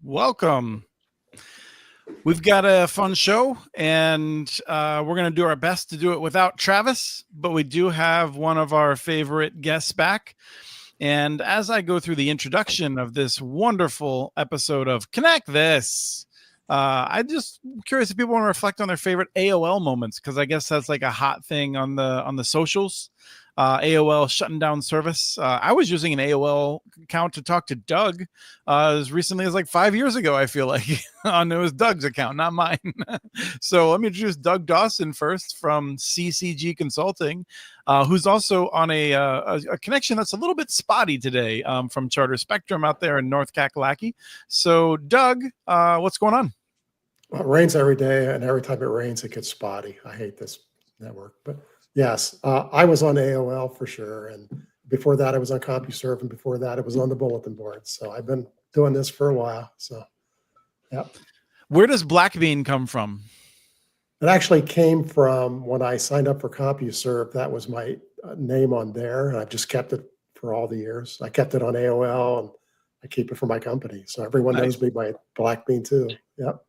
Welcome. We've got a fun show, and we're going to do our best to do it without Travis, but we do have one of our favorite guests back. And as I go through the introduction of this wonderful episode of Connect This, I just curious if people want to reflect on their favorite AOL moments, because I guess that's like a hot thing on the socials. AOL shutting down service. I was using an AOL account to talk to Doug as recently as like 5 years ago, I feel like. It was Doug's account, not mine. So let me introduce Doug Dawson first from CCG Consulting, who's also on a connection that's a little bit spotty today from Charter Spectrum out there in North Kakalaki. So Doug, what's going on? Well, it rains every day, and every time it rains, it gets spotty. I hate this network, but yes, I was on AOL for sure. And before that, I was on CompuServe. And before that, it was on the bulletin board. So I've been doing this for a while. So, yeah. Where does Blackbean come from? It actually came from when I signed up for CompuServe. That was my name on there. And I've just kept it for all the years. I kept it on AOL, and I keep it for my company. So everyone knows me by Blackbean too. Yep.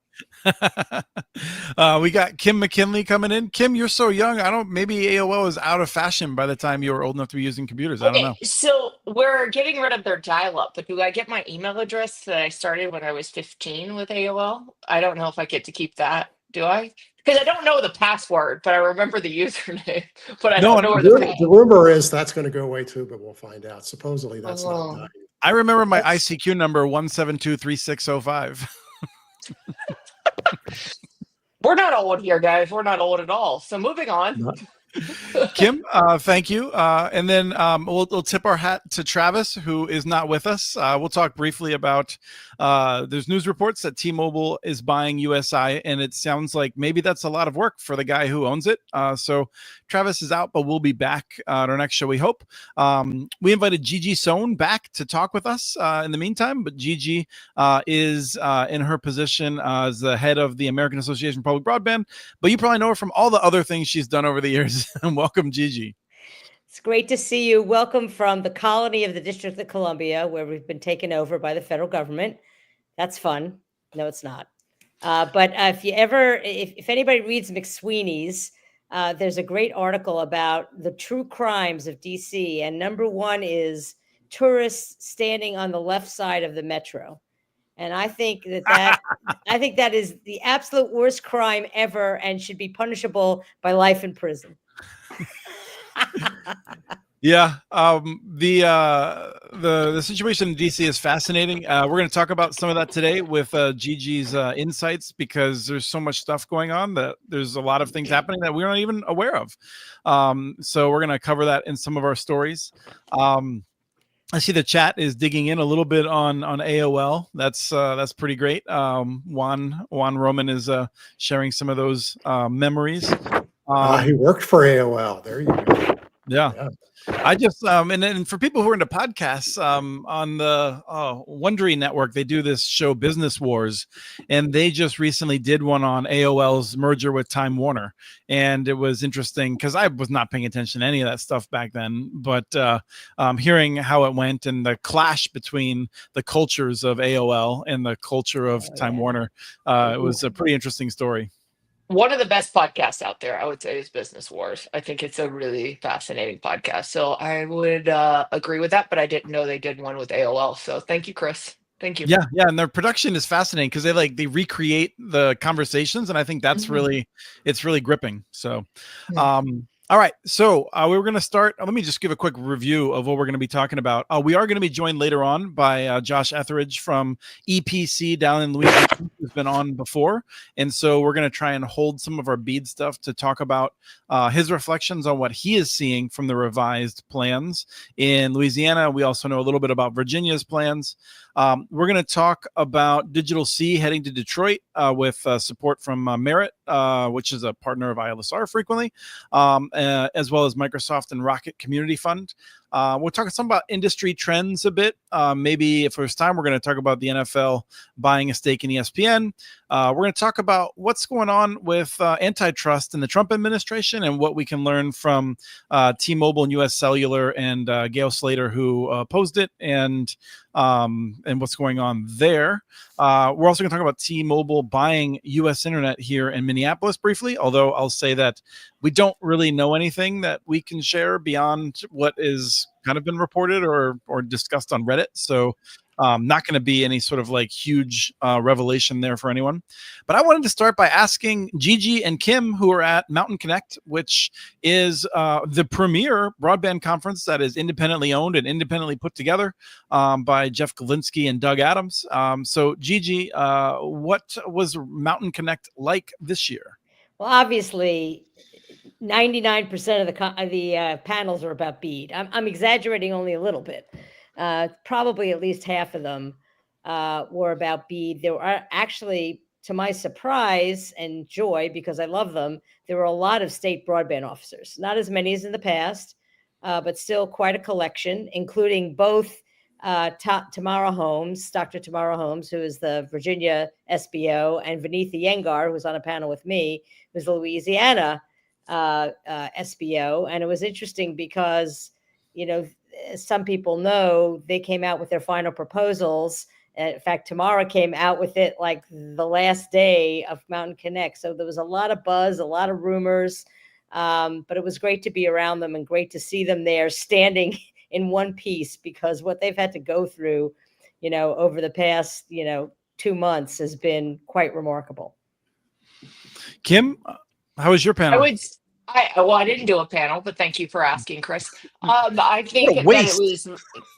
We got Kim McKinley coming in. Kim, you're so young. Maybe AOL is out of fashion by the time you were old enough to be using computers. I don't know. So we're getting rid of their dial-up, but do I get my email address that I started when I was 15 with AOL? I don't know if I get to keep that. Do I? Because I don't know the password, but I remember the username. But I don't know where the rumor is that's going to go away too, but we'll find out. Supposedly that's not done. I remember my ICQ number 1723605. We're not old here, guys. We're not old at all. So moving on. Kim, thank you. And then we'll tip our hat to Travis, who is not with us. We'll talk briefly about there's news reports that T-Mobile is buying USI, and it sounds like maybe that's a lot of work for the guy who owns it. So Travis is out, but we'll be back at our next show, we hope. We invited Gigi Sohn back to talk with us in the meantime, but Gigi is in her position as the head of the American Association of Public Broadband, but you probably know her from all the other things she's done over the years. Welcome, Gigi. It's great to see you. Welcome from the colony of the District of Columbia, where we've been taken over by the federal government. That's fun. No, it's not. But if anybody reads McSweeney's, there's a great article about the true crimes of DC. And number one is tourists standing on the left side of the metro. And I think that is the absolute worst crime ever and should be punishable by life in prison. Yeah, the situation in DC is fascinating. We're going to talk about some of that today with Gigi's insights, because there's so much stuff going on that there's a lot of things happening that we're not even aware of. So we're going to cover that in some of our stories. I see the chat is digging in a little bit on AOL. That's pretty great. Juan Roman is sharing some of those memories. He worked for AOL. There you go. Yeah. I just and then for people who are into podcasts, on the Wondery Network, they do this show Business Wars, and they just recently did one on AOL's merger with Time Warner, and it was interesting because I was not paying attention to any of that stuff back then, but hearing how it went and the clash between the cultures of AOL and the culture of Time Warner, it was a pretty interesting story. One of the best podcasts out there, I would say, is Business Wars. I think it's a really fascinating podcast. So I would agree with that, but I didn't know they did one with AOL. So thank you, Chris. Thank you. Yeah, and their production is fascinating because they recreate the conversations, and I think that's it's really gripping. So All right, so we were going to start. Let me just give a quick review of what we're going to be talking about. We are going to be joined later on by Josh Etheridge from EPC down in Louisiana, who's been on before. And so we're going to try and hold some of our BEAD stuff to talk about his reflections on what he is seeing from the revised plans in Louisiana. We also know a little bit about Virginia's plans. We're going to talk about Digital C heading to Detroit with support from Merit, which is a partner of ILSR frequently. As well as Microsoft and Rocket Community Fund. We'll talk some about industry trends a bit. Maybe if there's time, we're going to talk about the NFL buying a stake in ESPN. We're going to talk about what's going on with antitrust in the Trump administration and what we can learn from T-Mobile and U.S. Cellular and Gail Slater, who opposed it, and what's going on there. We're also going to talk about T-Mobile buying U.S. internet here in Minneapolis briefly, although I'll say that we don't really know anything that we can share beyond what is kind of been reported or discussed on Reddit. So not going to be any sort of like huge revelation there for anyone. But I wanted to start by asking Gigi and Kim, who are at Mountain Connect, which is the premier broadband conference that is independently owned and independently put together by Jeff Galinsky and Doug Adams. So Gigi, what was Mountain Connect like this year? Well, obviously, 99% of the panels are about BEAD. I'm exaggerating only a little bit. Probably at least half of them were about BEAD. There were actually, to my surprise and joy, because I love them, there were a lot of state broadband officers. Not as many as in the past, but still quite a collection, including both Tamara Holmes, Dr. Tamara Holmes, who is the Virginia SBO, and Vinitha Yengar, who was on a panel with me, who's the Louisiana SBO. And it was interesting because, you know, some people know they came out with their final proposals. In fact, Tamara came out with it like the last day of Mountain Connect. So there was a lot of buzz, a lot of rumors, but it was great to be around them and great to see them there standing in one piece, because what they've had to go through, you know, over the past, 2 months has been quite remarkable. Kim, how was your panel? I didn't do a panel, but thank you for asking, Chris. I think that it was,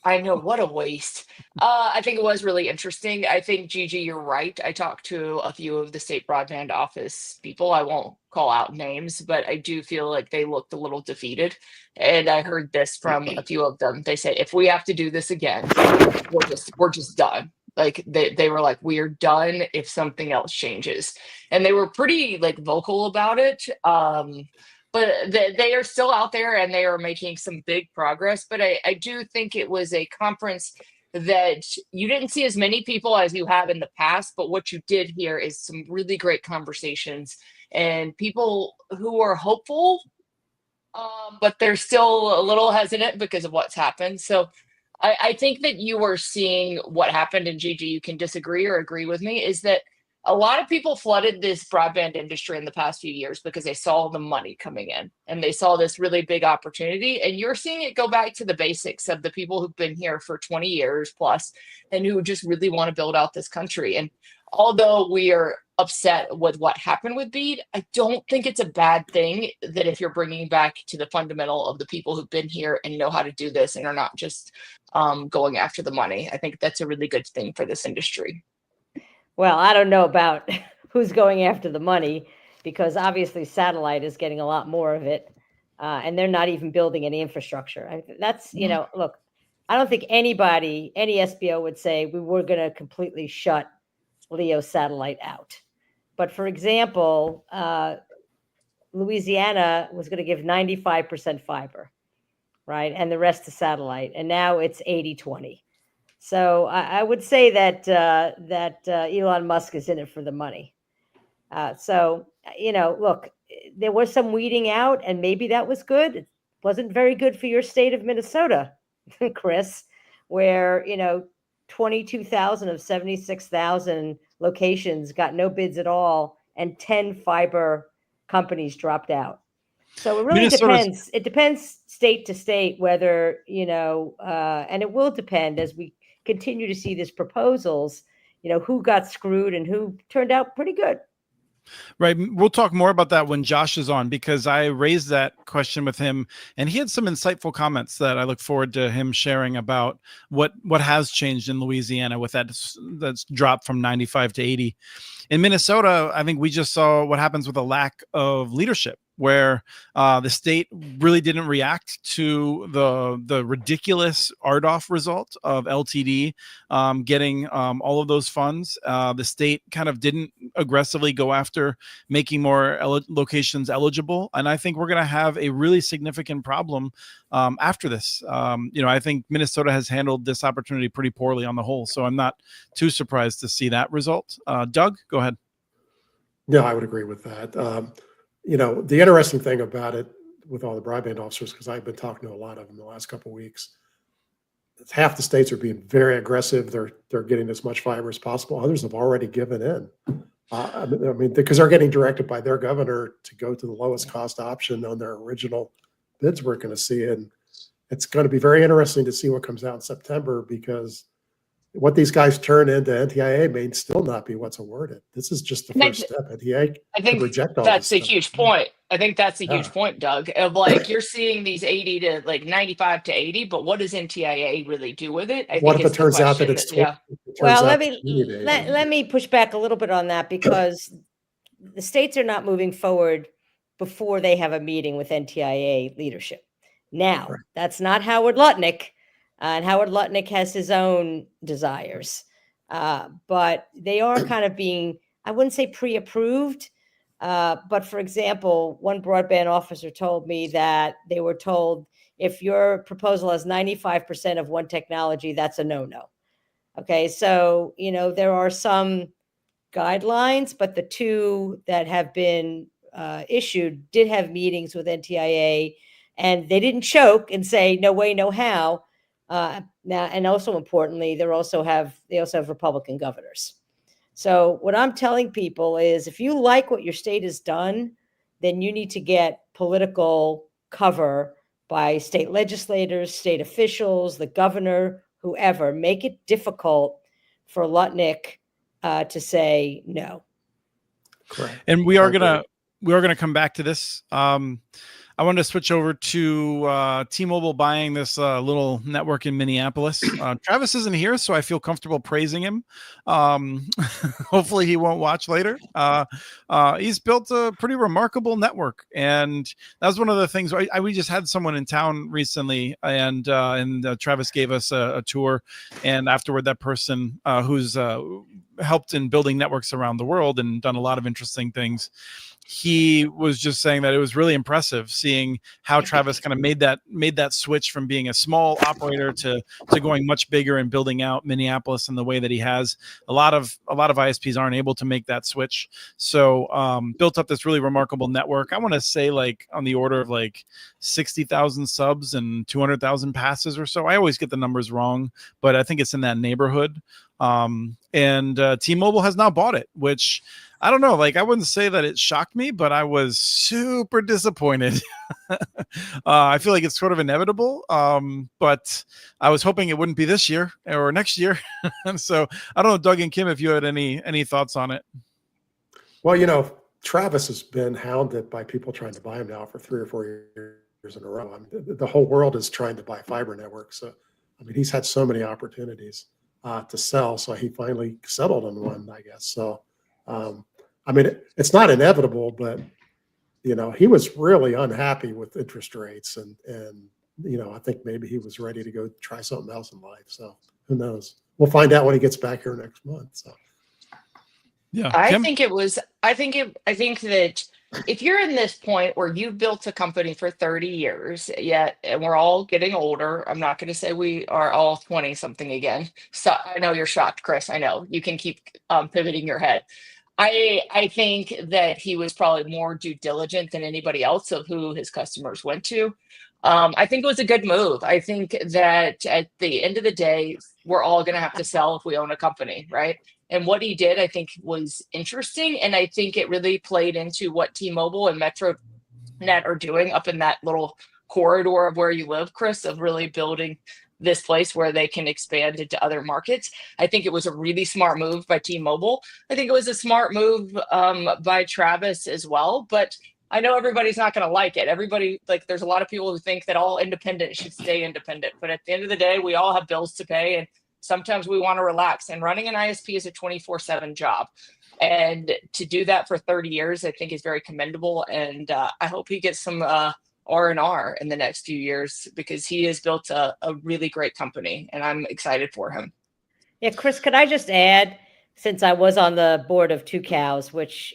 I know, what a waste. I think it was really interesting. I think, Gigi, you're right. I talked to a few of the state broadband office people. I won't call out names, but I do feel like they looked a little defeated. And I heard this from a few of them. They said, if we have to do this again, we're just done. Like they were like, we are done if something else changes. And they were pretty like vocal about it. But they are still out there and they are making some big progress. But I do think it was a conference that you didn't see as many people as you have in the past. But what you did hear is some really great conversations and people who are hopeful, but they're still a little hesitant because of what's happened. So I think that you are seeing what happened, and Gigi, you can disagree or agree with me, is that a lot of people flooded this broadband industry in the past few years because they saw the money coming in and they saw this really big opportunity. And you're seeing it go back to the basics of the people who've been here for 20 years plus and who just really want to build out this country. And although we are upset with what happened with BEAD, I don't think it's a bad thing that if you're bringing back to the fundamental of the people who've been here and know how to do this and are not just going after the money. I think that's a really good thing for this industry. Well, I don't know about who's going after the money, because obviously satellite is getting a lot more of it, and they're not even building any infrastructure. That's, look, I don't think any SBO would say we were going to completely shut LEO satellite out. But for example, Louisiana was going to give 95% fiber, right? And the rest to satellite. And now it's 80-20. So I would say that Elon Musk is in it for the money. So, look, there was some weeding out, and maybe that was good. It wasn't very good for your state of Minnesota, Chris, where, 22,000 of 76,000 locations got no bids at all, and 10 fiber companies dropped out. So it really depends. It depends state to state whether, and it will depend as we continue to see these proposals, who got screwed and who turned out pretty good. Right. We'll talk more about that when Josh is on, because I raised that question with him and he had some insightful comments that I look forward to him sharing about what has changed in Louisiana with that's dropped from 95 to 80. In Minnesota, I think we just saw what happens with a lack of leadership, where the state really didn't react to the ridiculous RDOF result of LTD getting all of those funds. The state kind of didn't aggressively go after making more locations eligible, and I think we're going to have a really significant problem after this. I think Minnesota has handled this opportunity pretty poorly on the whole, so I'm not too surprised to see that result. Doug, go ahead. Yeah, I would agree with that. The interesting thing about it with all the broadband officers, because I've been talking to a lot of them the last couple of weeks, half the states are being very aggressive. They're getting as much fiber as possible. Others have already given in. Because they're getting directed by their governor to go to the lowest cost option on their original bids we're going to see. And it's going to be very interesting to see what comes out in September, because what these guys turn into NTIA may still not be what's awarded. This is just the first step. NTIA I think reject all that's a this stuff. huge point. I think that's a huge point, Doug, of like you're seeing these 80 to like 95 to 80, but what does NTIA really do with it? What if it turns out that it's well, let me push back a little bit on that, because the states are not moving forward before they have a meeting with NTIA leadership. Now, Right. That's not Howard Lutnick. And Howard Lutnick has his own desires, but they are kind of being, I wouldn't say pre-approved, but for example, one broadband officer told me that they were told, if your proposal has 95% of one technology, that's a no-no. Okay, so, there are some guidelines, but the two that have been issued did have meetings with NTIA, and they didn't choke and say, no way, no how. Now, and also importantly, they also have Republican governors. So what I'm telling people is, if you like what your state has done, then you need to get political cover by state legislators, state officials, the governor, whoever. Make it difficult for Lutnick to say no. Correct. And we are gonna come back to this. I wanted to switch over to T-Mobile buying this little network in Minneapolis. Travis isn't here, so I feel comfortable praising him. Hopefully he won't watch later. He's built a pretty remarkable network, and that was one of the things. We just had someone in town recently, and Travis gave us a tour, and afterward, that person who's helped in building networks around the world and done a lot of interesting things, he was just saying that it was really impressive seeing how Travis kind of made that switch from being a small operator to going much bigger and building out Minneapolis in the way that he has. A lot of ISPs aren't able to make that switch. So built up this really remarkable network. I want to say like on the order of like 60,000 subs and 200,000 passes or so. I always get the numbers wrong, but I think it's in that neighborhood. And T-Mobile has now bought it, which I don't know. Like, I wouldn't say that it shocked me, but I was super disappointed. I feel like it's sort of inevitable, but I was hoping it wouldn't be this year or next year. And so I don't know, Doug and Kim, if you had any thoughts on it. Well, Travis has been hounded by people trying to buy him now for 3 or 4 years in a row. The whole world is trying to buy fiber networks. So, he's had so many opportunities to sell. So he finally settled on one, I guess. So, it's not inevitable, but, he was really unhappy with interest rates and I think maybe he was ready to go try something else in life. So who knows? We'll find out when he gets back here next month. So. Yeah. I think that if you're in this point where you've built a company for 30 years, yet, and we're all getting older, I'm not going to say we are all 20 something again. So I know you're shocked, Chris. I know you can keep pivoting your head. I think that he was probably more due diligent than anybody else of who his customers went to. I think it was a good move. I think that at the end of the day, we're all going to have to sell if we own a company, right? And what he did, I think, was interesting. And I think it really played into what T-Mobile and MetroNet are doing up in that little corridor of where you live, Chris, of really building this place where they can expand into other markets. I think it was a really smart move by T-Mobile. I think it was a smart move by Travis as well, but I know everybody's not going to like it. Everybody, like, there's a lot of people who think that all independent should stay independent, but at the end of the day, we all have bills to pay, and sometimes we want to relax, and running an ISP is a 24/7 job. And to do that for 30 years, I think is very commendable. And I hope he gets some R&R in the next few years, because he has built a really great company, and I'm excited for him. Yeah, Chris, could I just add, since I was on the board of Two Cows, which,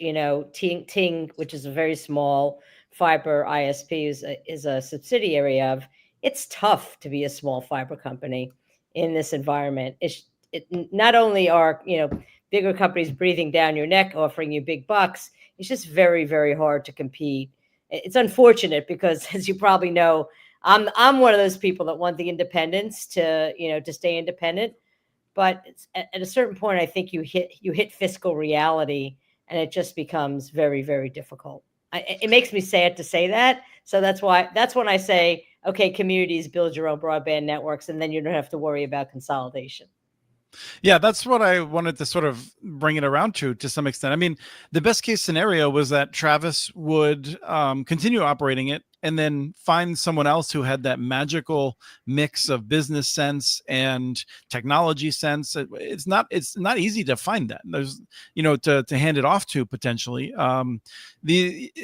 Ting, which is a very small fiber ISP, is a subsidiary of, it's tough to be a small fiber company in this environment. It not only are, bigger companies breathing down your neck, offering you big bucks, it's just very, very hard to compete. It's unfortunate because, as you probably know, I'm one of those people that want the independence to stay independent. But at a certain point, I think you hit fiscal reality, and it just becomes very, very difficult. It makes me sad to say that. So that's when I say, okay, communities, build your own broadband networks, and then you don't have to worry about consolidation. Yeah, that's what I wanted to sort of bring it around to some extent. I mean, the best case scenario was that Travis would continue operating it and then find someone else who had that magical mix of business sense and technology sense. It's not easy to find that. There's, to hand it off to potentially. And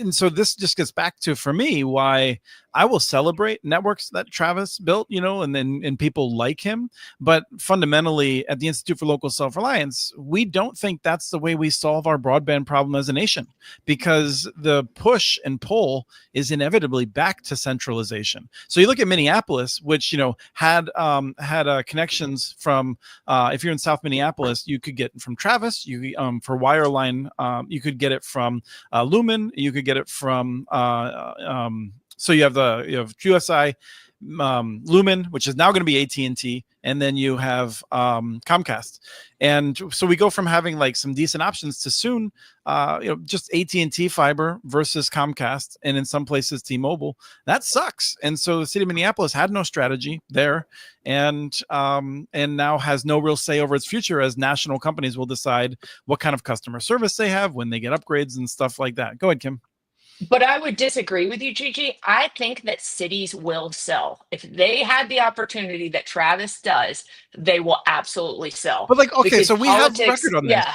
so this just gets back to, for me, why I will celebrate networks that Travis built, and people like him. But fundamentally, at the Institute for Local Self-Reliance, we don't think that's the way we solve our broadband problem as a nation, because the push and pull is inevitably back to centralization. So you look at Minneapolis, which had connections from if you're in South Minneapolis, you could get from Travis. You for wireline, you could get it from Lumen. You could get it from so you have QSI, Lumen, which is now going to be AT&T, and then you have Comcast. And so we go from having like some decent options to soon, just AT&T fiber versus Comcast, and in some places T-Mobile. That sucks. And so the city of Minneapolis had no strategy there, and now has no real say over its future, as national companies will decide what kind of customer service they have when they get upgrades and stuff like that. Go ahead, Kim. But I would disagree with you, Gigi. I think that cities will sell. If they had the opportunity that Travis does, they will absolutely sell. But okay, because so we have record on this. Yeah.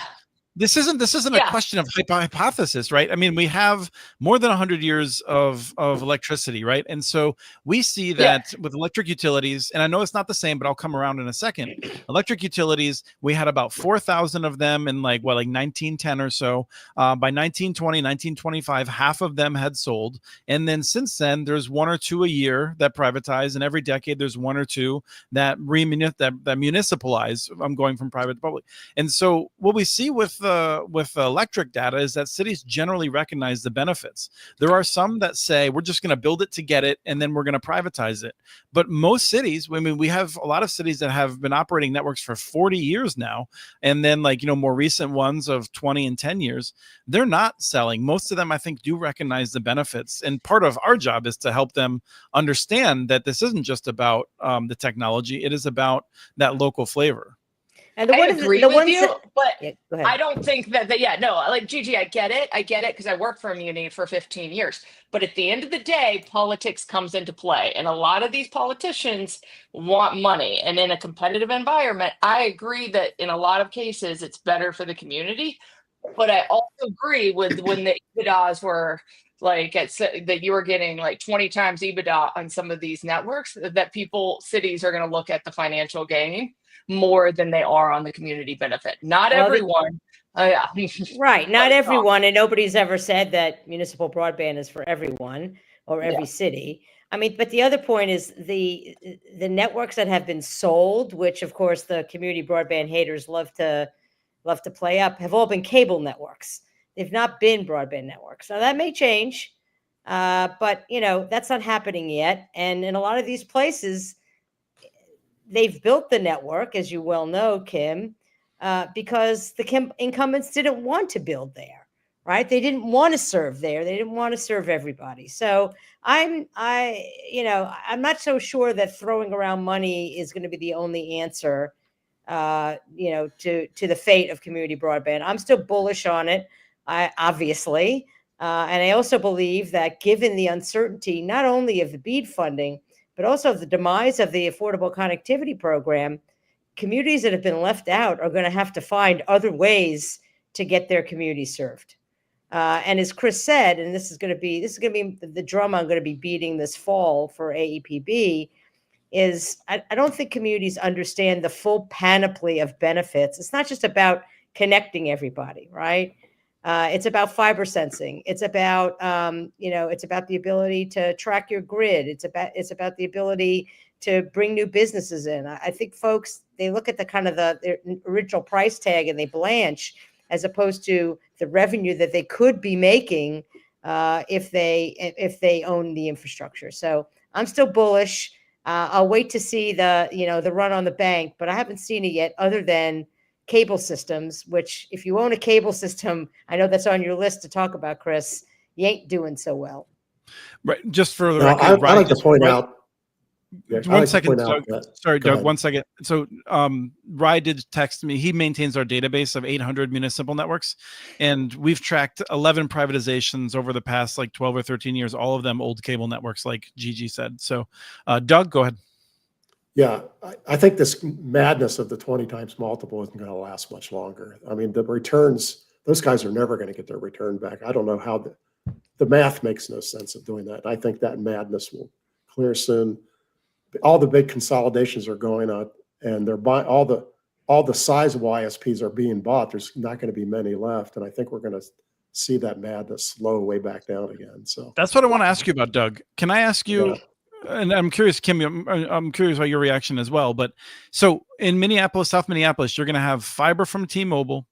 This isn't a question of hypothesis, right? I mean, we have more than 100 years of electricity, right? And so we see that with electric utilities, and I know it's not the same, but I'll come around in a second. Electric utilities, we had about 4,000 of them in like 1910 or so. By 1920, 1925, half of them had sold. And then since then, there's one or two a year that privatize, and every decade there's one or two that municipalize. I'm going from private to public. And so what we see with electric data is that cities generally recognize the benefits. There are some that say we're just going to build it to get it, and then we're going to privatize it. But most cities, I mean, we have a lot of cities that have been operating networks for 40 years now, and then more recent ones of 20 and 10 years, they're not selling. Most of them, I think, do recognize the benefits. And part of our job is to help them understand that this isn't just about the technology. It is about that local flavor. And I agree with you, but yeah, I don't think that, like Gigi, I get it because I worked for a muni for 15 years. But at the end of the day, politics comes into play, and a lot of these politicians want money. And in a competitive environment, I agree that in a lot of cases, it's better for the community. But I also agree with when the EBITDAs were that you were getting 20 times EBITDA on some of these networks, that cities are going to look at the financial gain more than they are on the community benefit. Not everyone. Right. Not everyone. And nobody's ever said that municipal broadband is for everyone or every city. I mean, but the other point is the networks that have been sold, which of course the community broadband haters love to play up, have all been cable networks. They've not been broadband networks. Now that may change, but that's not happening yet. And in a lot of these places, they've built the network, as you well know, Kim, because the incumbents didn't want to build there, right? They didn't want to serve there. They didn't want to serve everybody. So I'm not so sure that throwing around money is going to be the only answer, to the fate of community broadband. I'm still bullish on it, obviously. And I also believe that given the uncertainty, not only of the BEAD funding, but also of the demise of the Affordable Connectivity Program, communities that have been left out are going to have to find other ways to get their community served. And as Chris said, and this is going to be the drum I'm going to be beating this fall for AEPB, is I don't think communities understand the full panoply of benefits. It's not just about connecting everybody, right? It's about fiber sensing. It's about it's about the ability to track your grid. It's about the ability to bring new businesses in. I think folks, they look at the kind of the original price tag and they blanch, as opposed to the revenue that they could be making if they own the infrastructure. So I'm still bullish. I'll wait to see the run on the bank, but I haven't seen it yet, other than cable systems, which if you own a cable system, I know that's on your list to talk about, Chris, you ain't doing so well. Right. Just for the Now, record, I like to point out. Yeah, one second, Doug. Sorry, Doug, ahead. 1 second. So Rye did text me. He maintains our database of 800 municipal networks, and we've tracked 11 privatizations over the past 12 or 13 years, all of them old cable networks, like Gigi said. So Doug, go ahead. Yeah, I think this madness of the 20 times multiple isn't going to last much longer. I mean, the returns, those guys are never going to get their return back. I don't know how the math makes no sense of doing that. I think that madness will clear soon. All the big consolidations are going on, and they're buying all the sizable ISPs are being bought. There's not going to be many left, and I think we're going to see that madness slow way back down again. So that's what I want to ask you about, Doug. Can I ask you? Yeah. And I'm curious, Kim, I'm curious about your reaction as well. But so in Minneapolis, South Minneapolis, you're going to have fiber from T-Mobile,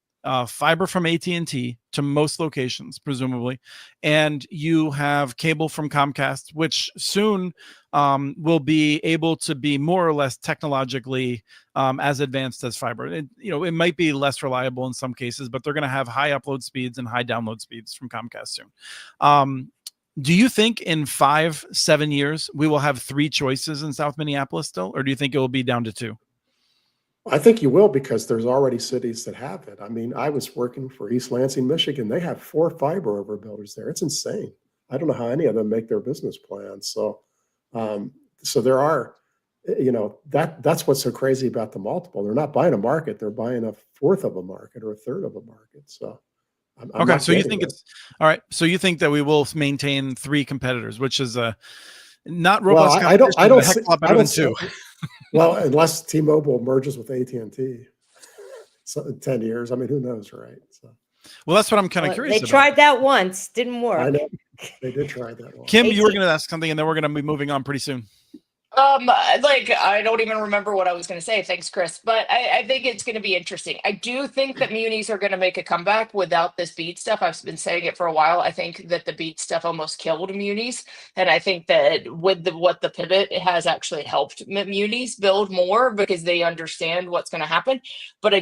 fiber from AT&T to most locations, presumably. And you have cable from Comcast, which soon will be able to be more or less technologically as advanced as fiber. It might be less reliable in some cases, but they're going to have high upload speeds and high download speeds from Comcast soon. Do you think in 5-7 years we will have 3 choices in South Minneapolis still, or do you think it will be down to 2? I think you will, because there's already cities that have it. I mean, I was working for East Lansing, Michigan. They have 4 fiber overbuilders there. It's insane. I don't know how any of them make their business plans. So, so there are, that's what's so crazy about the multiple. They're not buying a market. They're buying a fourth of a market or a third of a market. So. Okay, so you think it's all right. So you think that we will maintain 3 competitors, which is not robust. Well, I don't a heck of a lot better than 2. Well, unless T-Mobile merges with AT&T, so in 10 years. I mean, who knows, right? So. Well, that's what I'm kind of curious. They tried that once, didn't work. I know they did try that one. Kim, you were going to ask something, and then we're going to be moving on pretty soon. I don't even remember what I was going to say. Thanks, Chris. But I think it's going to be interesting. I do think that munis are going to make a comeback without this BEAD stuff. I've been saying it for a while. I think that the BEAD stuff almost killed munis. And I think that with the pivot, it has actually helped munis build more because they understand what's going to happen. But I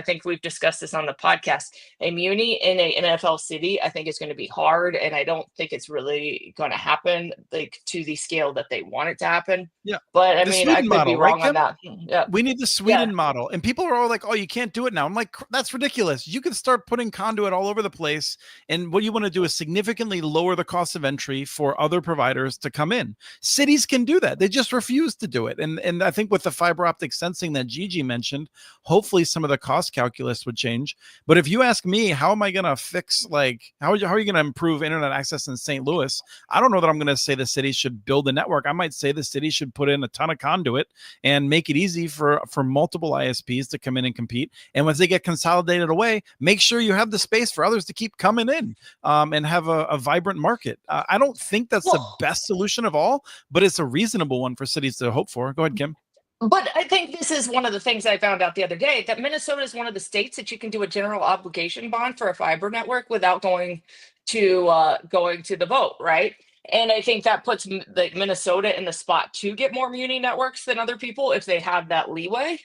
think we've discussed this on the podcast. A muni in an NFL city, I think is going to be hard. And I don't think it's really going to happen to the scale that they want it to happen. Yeah, but I mean, I could be wrong on that. Yeah, we need the Sweden model, and people are all like, "Oh, you can't do it now." I'm like, "That's ridiculous! You can start putting conduit all over the place, and what you want to do is significantly lower the cost of entry for other providers to come in. Cities can do that; they just refuse to do it. And I think with the fiber optic sensing that Gigi mentioned, hopefully some of the cost calculus would change. But if you ask me, how am I going to fix how are you going to improve internet access in St. Louis? I don't know that I'm going to say the city should build a network. I might say the city should put in a ton of conduit and make it easy for multiple ISPs to come in and compete. And once they get consolidated away, make sure you have the space for others to keep coming in and have a vibrant market. I don't think that's the best solution of all, but it's a reasonable one for cities to hope for. Go ahead, Kim. But I think this is one of the things I found out the other day, that Minnesota is one of the states that you can do a general obligation bond for a fiber network without going to the vote, right? And I think that puts like Minnesota in the spot to get more muni networks than other people if they have that leeway.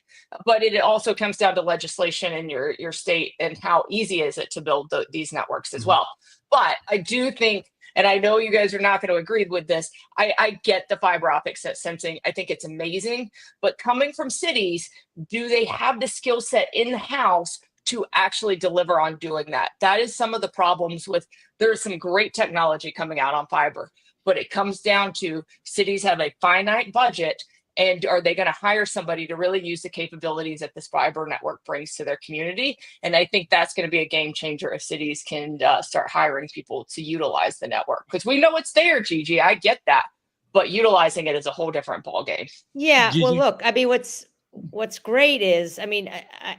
But it also comes down to legislation in your state and how easy is it to build these networks as well. But I do think, and I know you guys are not going to agree with this, I get the fiber optic sensing. I think it's amazing. But coming from cities, do they have the skill set in the house to actually deliver on doing that? That is some of the problems with, there's some great technology coming out on fiber, but it comes down to cities have a finite budget, and are they going to hire somebody to really use the capabilities that this fiber network brings to their community? And I think that's going to be a game changer if cities can start hiring people to utilize the network, because we know it's there, Gigi, I get that, but utilizing it is a whole different ballgame. Yeah, well, Gigi? look, I mean, what's great is, I mean,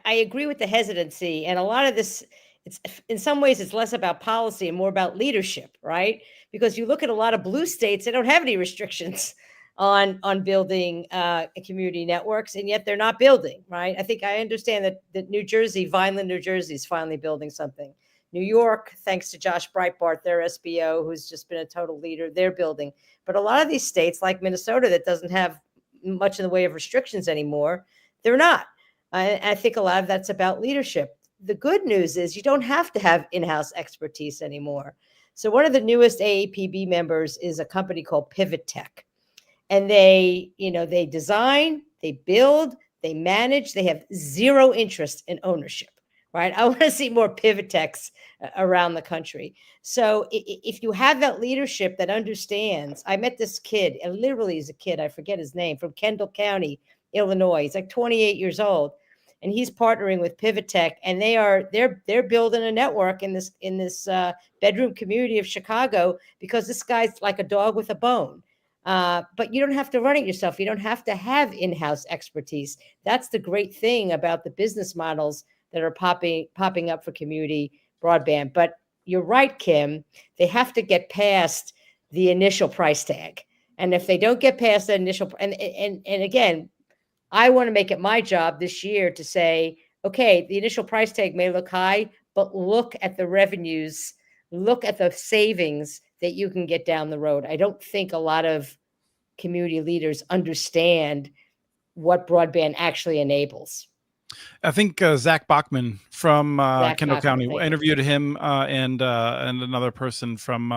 I agree with the hesitancy, and a lot of this, it's in some ways it's less about policy and more about leadership, right? Because you look at a lot of blue states, they don't have any restrictions on building community networks, and yet they're not building, right? I think I understand that New Jersey, Vineland, New Jersey is finally building something. New York, thanks to Josh Breitbart, their SBO, who's just been a total leader, they're building. But a lot of these states, like Minnesota, that doesn't have much in the way of restrictions anymore, they're not. I think a lot of that's about leadership. The good news is you don't have to have in-house expertise anymore. So one of the newest AAPB members is a company called Pivot Tech. And they design, they build, they manage, they have zero interest in ownership, right? I want to see more Pivot Techs around the country. So if you have that leadership that understands, I met this kid, and literally is a kid, I forget his name, from Kendall County, Illinois. He's like 28 years old, and he's partnering with Pivot Tech, and they're building a network in this bedroom community of Chicago, because this guy's like a dog with a bone. But you don't have to run it yourself. You don't have to have in-house expertise. That's the great thing about the business models that are popping up for community broadband. But you're right, Kim, they have to get past the initial price tag. And if they don't get past that initial, and again, I want to make it my job this year to say, okay, the initial price tag may look high, but look at the revenues, look at the savings that you can get down the road. I don't think a lot of community leaders understand what broadband actually enables. I think Zach Bachman from Kendall County, Bachman, interviewed him and another person from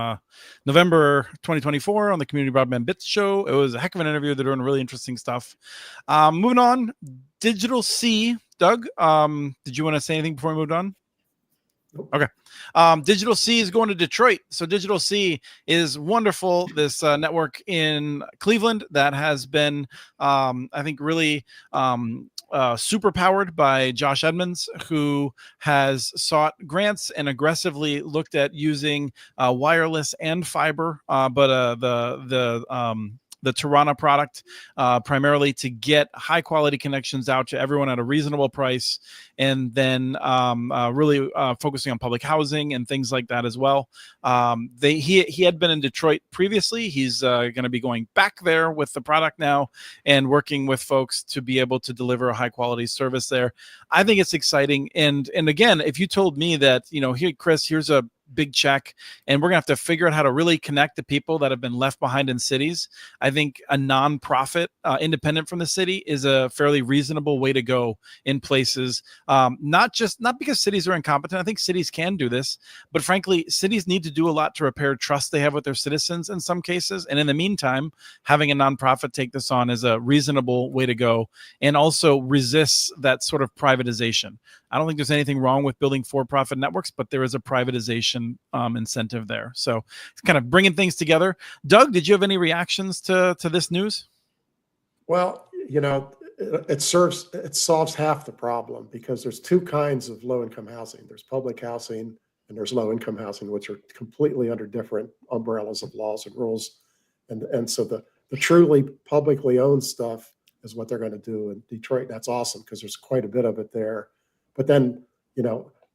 November 2024 on the Community Broadband Bits show. It was a heck of an interview. They're doing really interesting stuff. Moving on, Digital C. Doug, did you want to say anything before we moved on? Okay. Digital C is going to Detroit. So Digital C is wonderful. This network in Cleveland that has been, I think, really super powered by Josh Edmonds, who has sought grants and aggressively looked at using wireless and fiber, but the Tirana product primarily to get high quality connections out to everyone at a reasonable price, and then really focusing on public housing and things like that as well. He had been in Detroit previously. He's going to be going back there with the product now and working with folks to be able to deliver a high quality service there. I think it's exciting. And again, if you told me that, here, Chris, here's a big check, and we're gonna have to figure out how to really connect the people that have been left behind in cities, I think a nonprofit, independent from the city, is a fairly reasonable way to go in places. Not because cities are incompetent. I think cities can do this, but frankly, cities need to do a lot to repair trust they have with their citizens in some cases. And in the meantime, having a nonprofit take this on is a reasonable way to go, and also resists that sort of privatization. I don't think there's anything wrong with building for-profit networks, but there is a privatization incentive there. So it's kind of bringing things together. Doug, did you have any reactions to this news? Well, it solves half the problem, because there's two kinds of low-income housing. There's public housing and there's low-income housing, which are completely under different umbrellas of laws and rules. And so the truly publicly owned stuff is what they're going to do in Detroit. That's awesome, because there's quite a bit of it there. But then,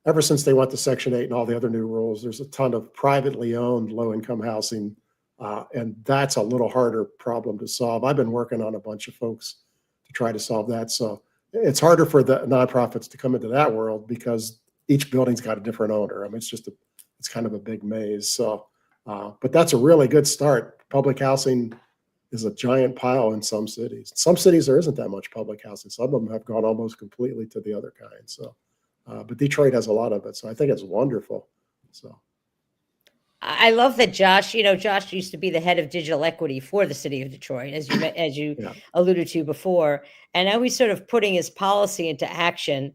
ever since they went to Section 8 and all the other new rules, there's a ton of privately owned low-income housing, and that's a little harder problem to solve. I've been working on a bunch of folks to try to solve that. So it's harder for the nonprofits to come into that world, because each building's got a different owner. I mean, it's kind of a big maze. So But that's a really good start. Public housing is a giant pile in some cities. Some cities there isn't that much public housing. Some of them have gone almost completely to the other kind. So, but Detroit has a lot of it. So I think it's wonderful. So. I love that Josh, Josh used to be the head of digital equity for the city of Detroit, as you Yeah. alluded to before. And now he's sort of putting his policy into action.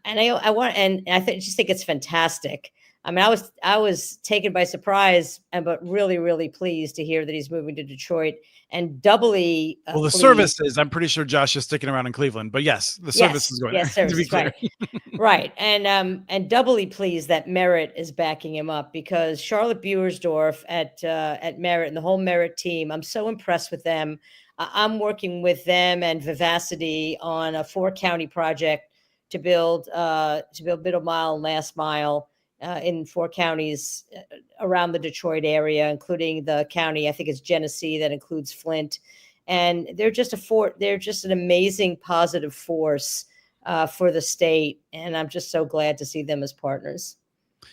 And I just think it's fantastic. I mean, I was taken by surprise, but really, really pleased to hear that he's moving to Detroit, and doubly. Well, the pleased. services, I'm pretty sure Josh is sticking around in Cleveland, but yes, the service is going yes, there, services, to be clear. Right. And doubly pleased that Merit is backing him up, because Charlotte Buersdorf at Merit and the whole Merit team, I'm so impressed with them. I'm working with them and Vivacity on a 4-county project to build middle mile and last mile in 4 counties around the Detroit area, including the county, I think it's Genesee, that includes Flint. And they're just an amazing positive force for the state. And I'm just so glad to see them as partners.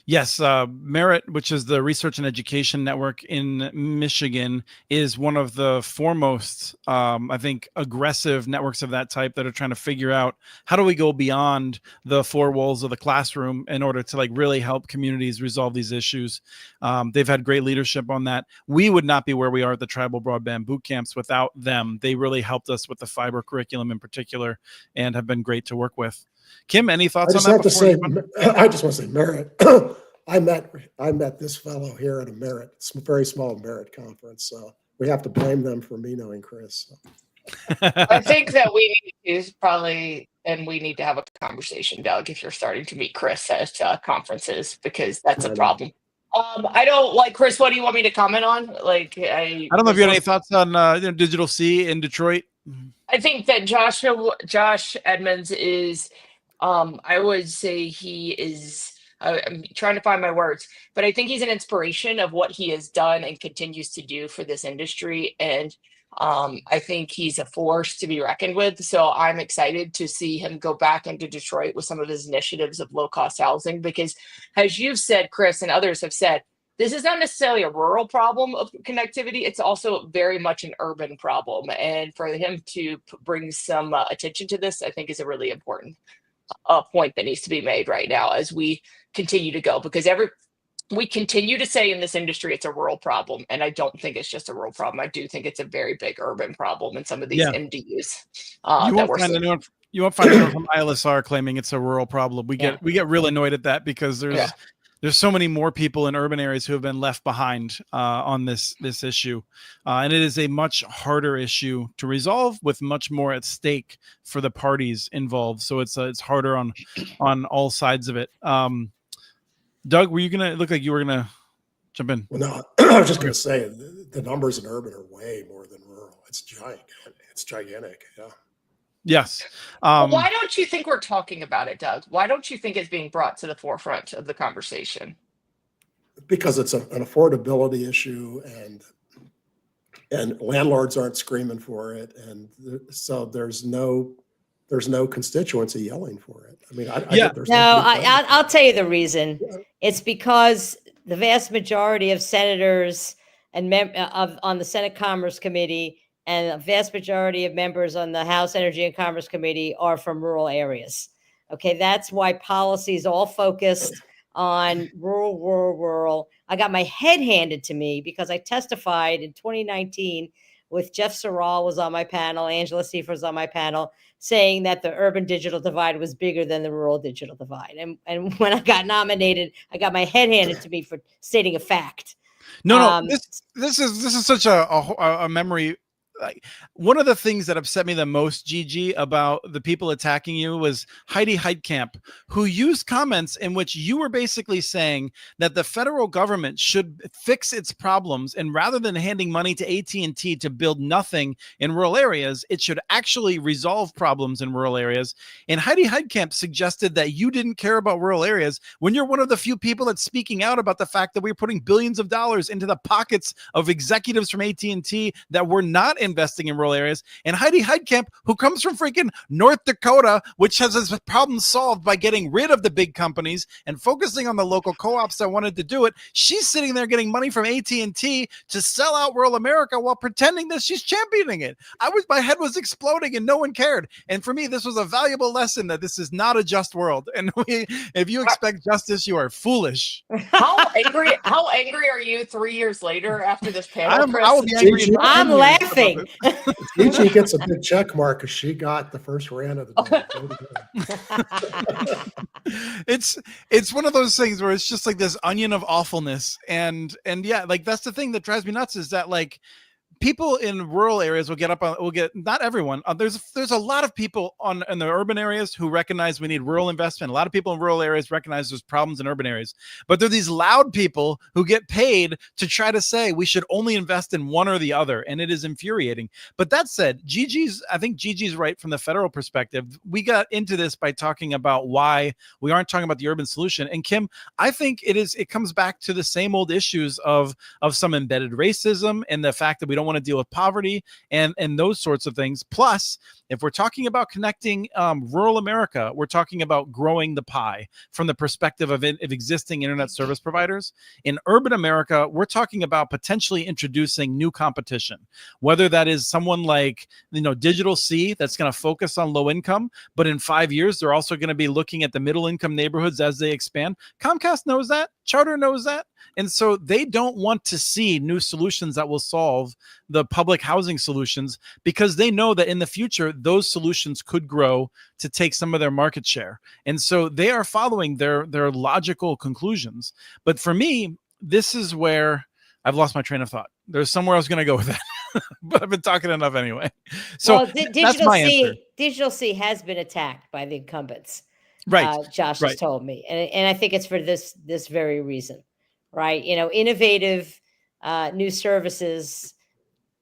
Yes, Merit, which is the Research and Education Network in Michigan, is one of the foremost, I think, aggressive networks of that type that are trying to figure out how do we go beyond the 4 walls of the classroom in order to really help communities resolve these issues. They've had great leadership on that. We would not be where we are at the Tribal Broadband Boot Camps without them. They really helped us with the fiber curriculum in particular and have been great to work with. Kim, any thoughts on that? I just want to say Merit. I met this fellow here at a Merit, very small Merit conference. So we have to blame them for me knowing Chris. So. I think that we need to have a conversation, Doug, if you're starting to meet Chris at conferences, because that's a problem. I don't Chris. What do you want me to comment on? I don't know if you had any thoughts on Digital C in Detroit. I think that Josh Edmonds is. I would say he is. I'm trying to find my words, but I think he's an inspiration of what he has done and continues to do for this industry. And I think he's a force to be reckoned with. So I'm excited to see him go back into Detroit with some of his initiatives of low-cost housing, because as you've said, Chris, and others have said, this is not necessarily a rural problem of connectivity. It's also very much an urban problem. And for him to bring some attention to this, I think is a really important point that needs to be made right now as we continue to go, because we continue to say in this industry it's a rural problem, and I don't think it's just a rural problem. I do think it's a very big urban problem in some of these MDUs. You won't find anyone from ILSR claiming it's a rural problem. We get real annoyed at that, because there's so many more people in urban areas who have been left behind on this issue. And it is a much harder issue to resolve, with much more at stake for the parties involved. So it's harder on all sides of it. Doug, were you going to look like you were going to jump in? Well, no, I was just going to say the numbers in urban are way more than rural. It's gigantic. Yeah. Yes. Why don't you think we're talking about it, Doug? Why don't you think it's being brought to the forefront of the conversation? Because it's an affordability issue, and landlords aren't screaming for it, and so there's no constituency yelling for it. I mean, I'll tell you the reason. It's because the vast majority of senators and on the Senate Commerce Committee and a vast majority of members on the House Energy and Commerce Committee are from rural areas. Okay, that's why policy is all focused on rural. I got my head handed to me because I testified in 2019 with Jeff Sorrell was on my panel, Angela Seifer was on my panel, saying that the urban digital divide was bigger than the rural digital divide. And when I got nominated, I got my head handed to me for stating a fact. This is such a memory. Like, one of the things that upset me the most, Gigi, about the people attacking you was Heidi Heitkamp, who used comments in which you were basically saying that the federal government should fix its problems, and rather than handing money to AT&T to build nothing in rural areas, it should actually resolve problems in rural areas. And Heidi Heitkamp suggested that you didn't care about rural areas when you're one of the few people that's speaking out about the fact that we're putting billions of dollars into the pockets of executives from AT&T that were not investing in rural areas. And Heidi Heidkamp, who comes from freaking North Dakota, which has this problem solved by getting rid of the big companies and focusing on the local co-ops that wanted to do it. She's sitting there getting money from AT&T to sell out rural America while pretending that she's championing it. My head was exploding and no one cared. And for me, this was a valuable lesson that this is not a just world. And if you expect justice, you are foolish. How angry are you 3 years later after this panel, Chris? I will be angry. I'm laughing. Gigi gets a big check mark because she got the first rant of the day. It's one of those things where it's just like this onion of awfulness. And yeah, like that's the thing that drives me nuts is that like people in rural areas will get not everyone. There's a lot of people in the urban areas who recognize we need rural investment. A lot of people in rural areas recognize there's problems in urban areas, but they're these loud people who get paid to try to say we should only invest in one or the other. And it is infuriating. But that said, I think Gigi's right from the federal perspective. We got into this by talking about why we aren't talking about the urban solution. And Kim, I think it comes back to the same old issues of some embedded racism and the fact that we don't want to deal with poverty and those sorts of things. Plus, if we're talking about connecting rural America, we're talking about growing the pie from the perspective of existing internet service providers. In urban America, we're talking about potentially introducing new competition, whether that is someone like Digital C that's going to focus on low income, but in 5 years, they're also going to be looking at the middle income neighborhoods as they expand. Comcast knows that. Charter knows that. And so they don't want to see new solutions that will solve the public housing solutions because they know that in the future, those solutions could grow to take some of their market share. And so they are following their logical conclusions. But for me, this is where I've lost my train of thought. There's somewhere I was going to go with that, but I've been talking enough anyway. So that's my answer. Digital C has been attacked by the incumbents. Right. Josh has told me. And I think it's for this very reason, right? Innovative new services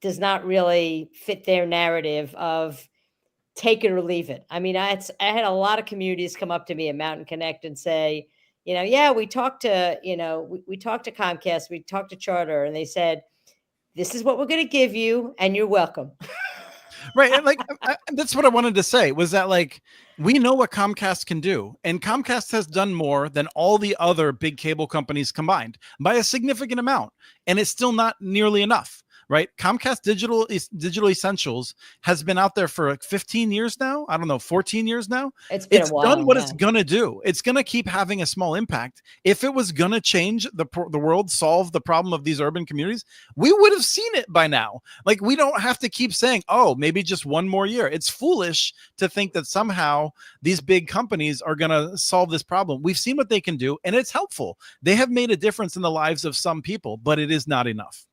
does not really fit their narrative of take it or leave it. I mean, I had a lot of communities come up to me at Mountain Connect and say, yeah, we talked to, we talked to Comcast, we talked to Charter, and they said, this is what we're going to give you, and you're welcome. Right. And that's what I wanted to say was that we know what Comcast can do, and Comcast has done more than all the other big cable companies combined by a significant amount. And it's still not nearly enough. Right. Comcast Digital Essentials has been out there for 15 years now. I don't know, 14 years now. It's done what it's going to do. It's going to keep having a small impact. If it was going to change the world, solve the problem of these urban communities, we would have seen it by now. We don't have to keep saying, oh, maybe just one more year. It's foolish to think that somehow these big companies are going to solve this problem. We've seen what they can do, and it's helpful. They have made a difference in the lives of some people, but it is not enough.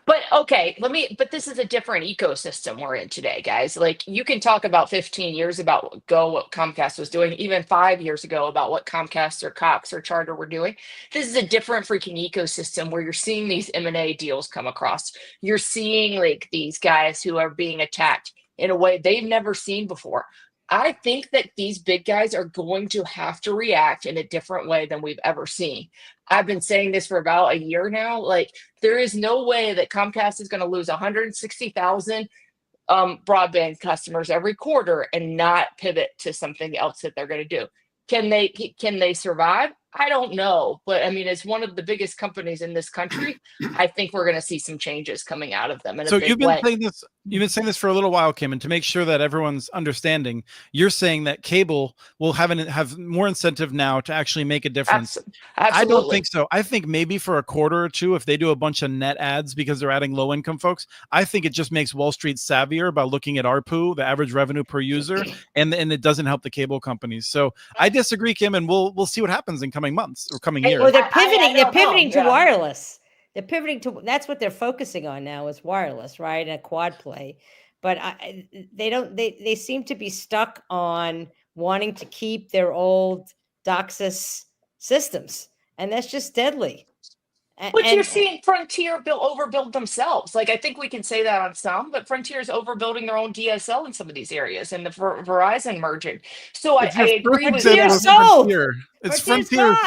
But okay, but this is a different ecosystem we're in today, guys. You can talk about 15 years about what Comcast was doing, even 5 years ago about what Comcast or Cox or Charter were doing. This is a different freaking ecosystem where you're seeing these M&A deals come across. You're seeing these guys who are being attacked in a way they've never seen before. I think that these big guys are going to have to react in a different way than we've ever seen. I've been saying this for about a year now. There is no way that Comcast is going to lose 160,000 broadband customers every quarter and not pivot to something else that they're going to do. Can they survive? I don't know. But I mean, as one of the biggest companies in this country, I think we're going to see some changes coming out of them. So you've been saying this for a little while, Kim, and to make sure that everyone's understanding, you're saying that cable will have more incentive now to actually make a difference. Absolutely. I don't think so. I think maybe for a quarter or two, if they do a bunch of net ads because they're adding low income folks, I think it just makes Wall Street savvier by looking at ARPU, the average revenue per user, and it doesn't help the cable companies. So I disagree, Kim, and we'll see what happens in coming months or coming years. Well, they're pivoting. They're pivoting to wireless. They're pivoting to that's what they're focusing on now is wireless, right? And a quad play. But they seem to be stuck on wanting to keep their old DOCSIS systems, and that's just deadly. But you're seeing Frontier overbuild themselves. I think we can say that on some, but Frontier's overbuilding their own DSL in some of these areas, and the Verizon merging. So I agree with you. Frontier sold. It's Frontier.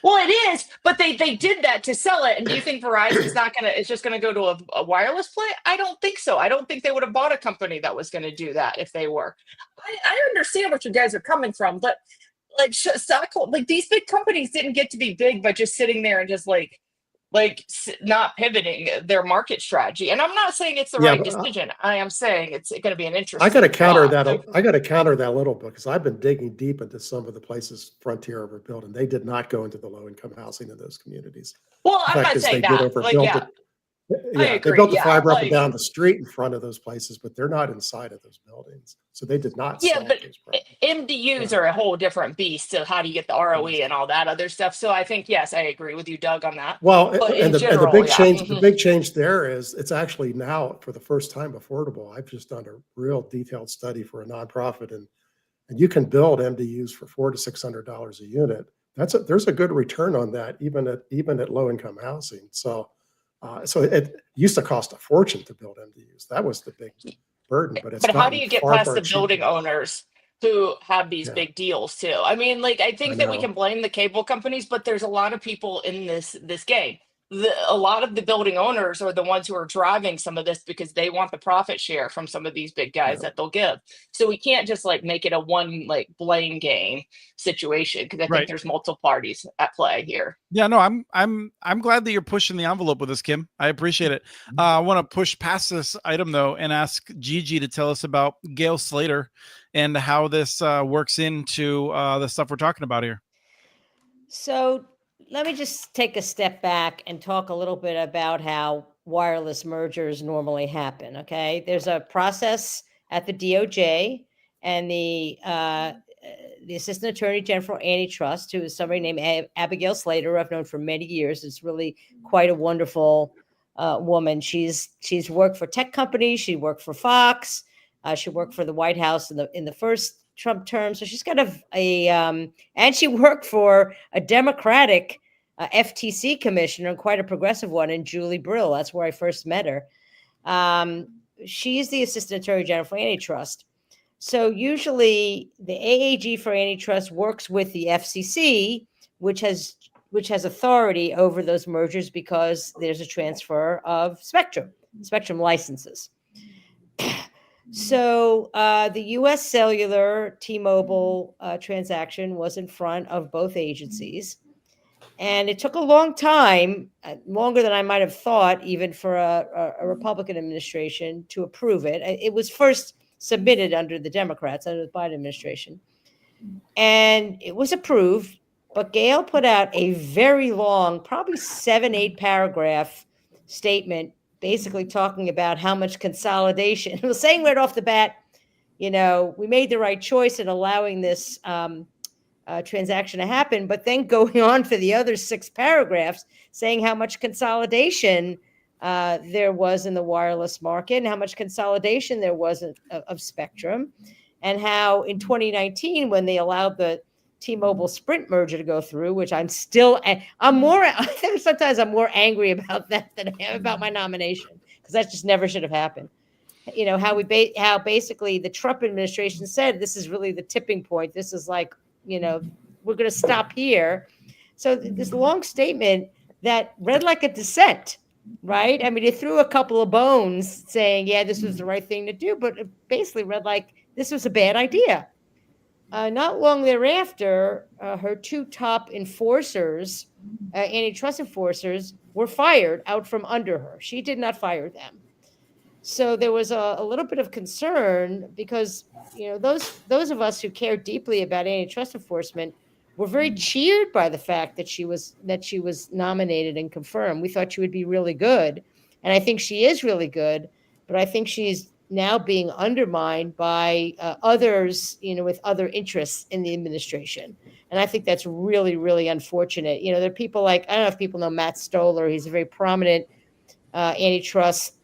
Well, it is, but they did that to sell it. And do you think Verizon's not gonna? It's just gonna go to a wireless play? I don't think so. I don't think they would have bought a company that was going to do that if they were. I understand what you guys are coming from, but like Stockholm, like these big companies didn't get to be big by just sitting there and just not pivoting their market strategy. And I'm not saying it's the Yeah, right but decision. I am saying it's going to be an I interesting. got to counter watch. that. I got to counter that a little bit because I've been digging deep into some of the places Frontier overbuilt, and they did not go into the low-income housing in those communities. Well, The I'm fact not is they saying did that. Like, overbuilt yeah, it. I Yeah, they agree. built the Yeah, fiber up and like, down the street in front of those places, but they're not inside of those buildings. So they did not yeah, solve but those problems. MDUs Yeah. are a whole different beast. So how do you get the ROE Yes. and all that other stuff? So I think yes, I agree with you, Doug, on that. Well, But in and the general, big yeah. change, the big change there is it's actually now for the first time affordable. I've just done a real detailed study for a nonprofit, and you can build MDUs for $400 to $600 a unit. There's a good return on that, even at low income housing. So it used to cost a fortune to build MDUs. That was the big burden, but it's But how do gotten you get far, past far the building cheaper. owners who have these Yeah, big deals too? I mean, like I I think that we know. can blame the cable companies, but there's a lot of people in this game. A lot of the building owners are the ones who are driving some of this because they want the profit share from some of these big guys Yeah. that they'll give. So we can't just like make it a one like blame game situation because I think Right. there's multiple parties at play here. Yeah, no, I'm glad that you're pushing the envelope with this, Kim. I appreciate it. I want to push past this item though and ask Gigi to tell us about Gail Slater and how this works into the stuff we're talking about here. So let me just take a step back and talk a little bit about how wireless mergers normally happen. Okay, there's a process at the DOJ, and the Assistant Attorney General for Antitrust, who is somebody named Abigail Slater, who I've known for many years. It's really quite a wonderful woman. She's worked for tech companies. She worked for Fox. She worked for the White House in the first Trump term. So she's got and she worked for a Democratic FTC commissioner, and quite a progressive one, in Julie Brill. That's where I first met her. She's the Assistant Attorney General for Antitrust. So usually the AAG for Antitrust works with the FCC, which has authority over those mergers because there's a transfer of spectrum licenses. So the U.S. Cellular T-Mobile transaction was in front of both agencies, and it took a long time, longer than I might have thought, even for a Republican administration to approve it. It was first submitted under the Democrats, under the Biden administration, and it was approved. But Gail put out a very long, probably 7-8 paragraph statement, basically talking about how much consolidation. It was saying right off the bat, we made the right choice in allowing this transaction to happen, but then going on for the other 6 paragraphs saying how much consolidation there was in the wireless market and how much consolidation there was of spectrum, and how in 2019, when they allowed the T-Mobile Sprint merger to go through, which I think sometimes I'm more angry about that than I am about my nomination, because that just never should have happened. How basically the Trump administration said, this is really the tipping point. This is like, we're going to stop here. So this long statement that read like a dissent, right? I mean, it threw a couple of bones saying, yeah, this was the right thing to do, but it basically read like this was a bad idea. Not long thereafter, her 2 top enforcers, antitrust enforcers, were fired out from under her. She did not fire them. So there was a little bit of concern because, those of us who care deeply about antitrust enforcement were very cheered by the fact that she was nominated and confirmed. We thought she would be really good. And I think she is really good, but I think she's now being undermined by others, with other interests in the administration. And I think that's really, really unfortunate. There are people like, I don't know if people know Matt Stoller. He's a very prominent antitrust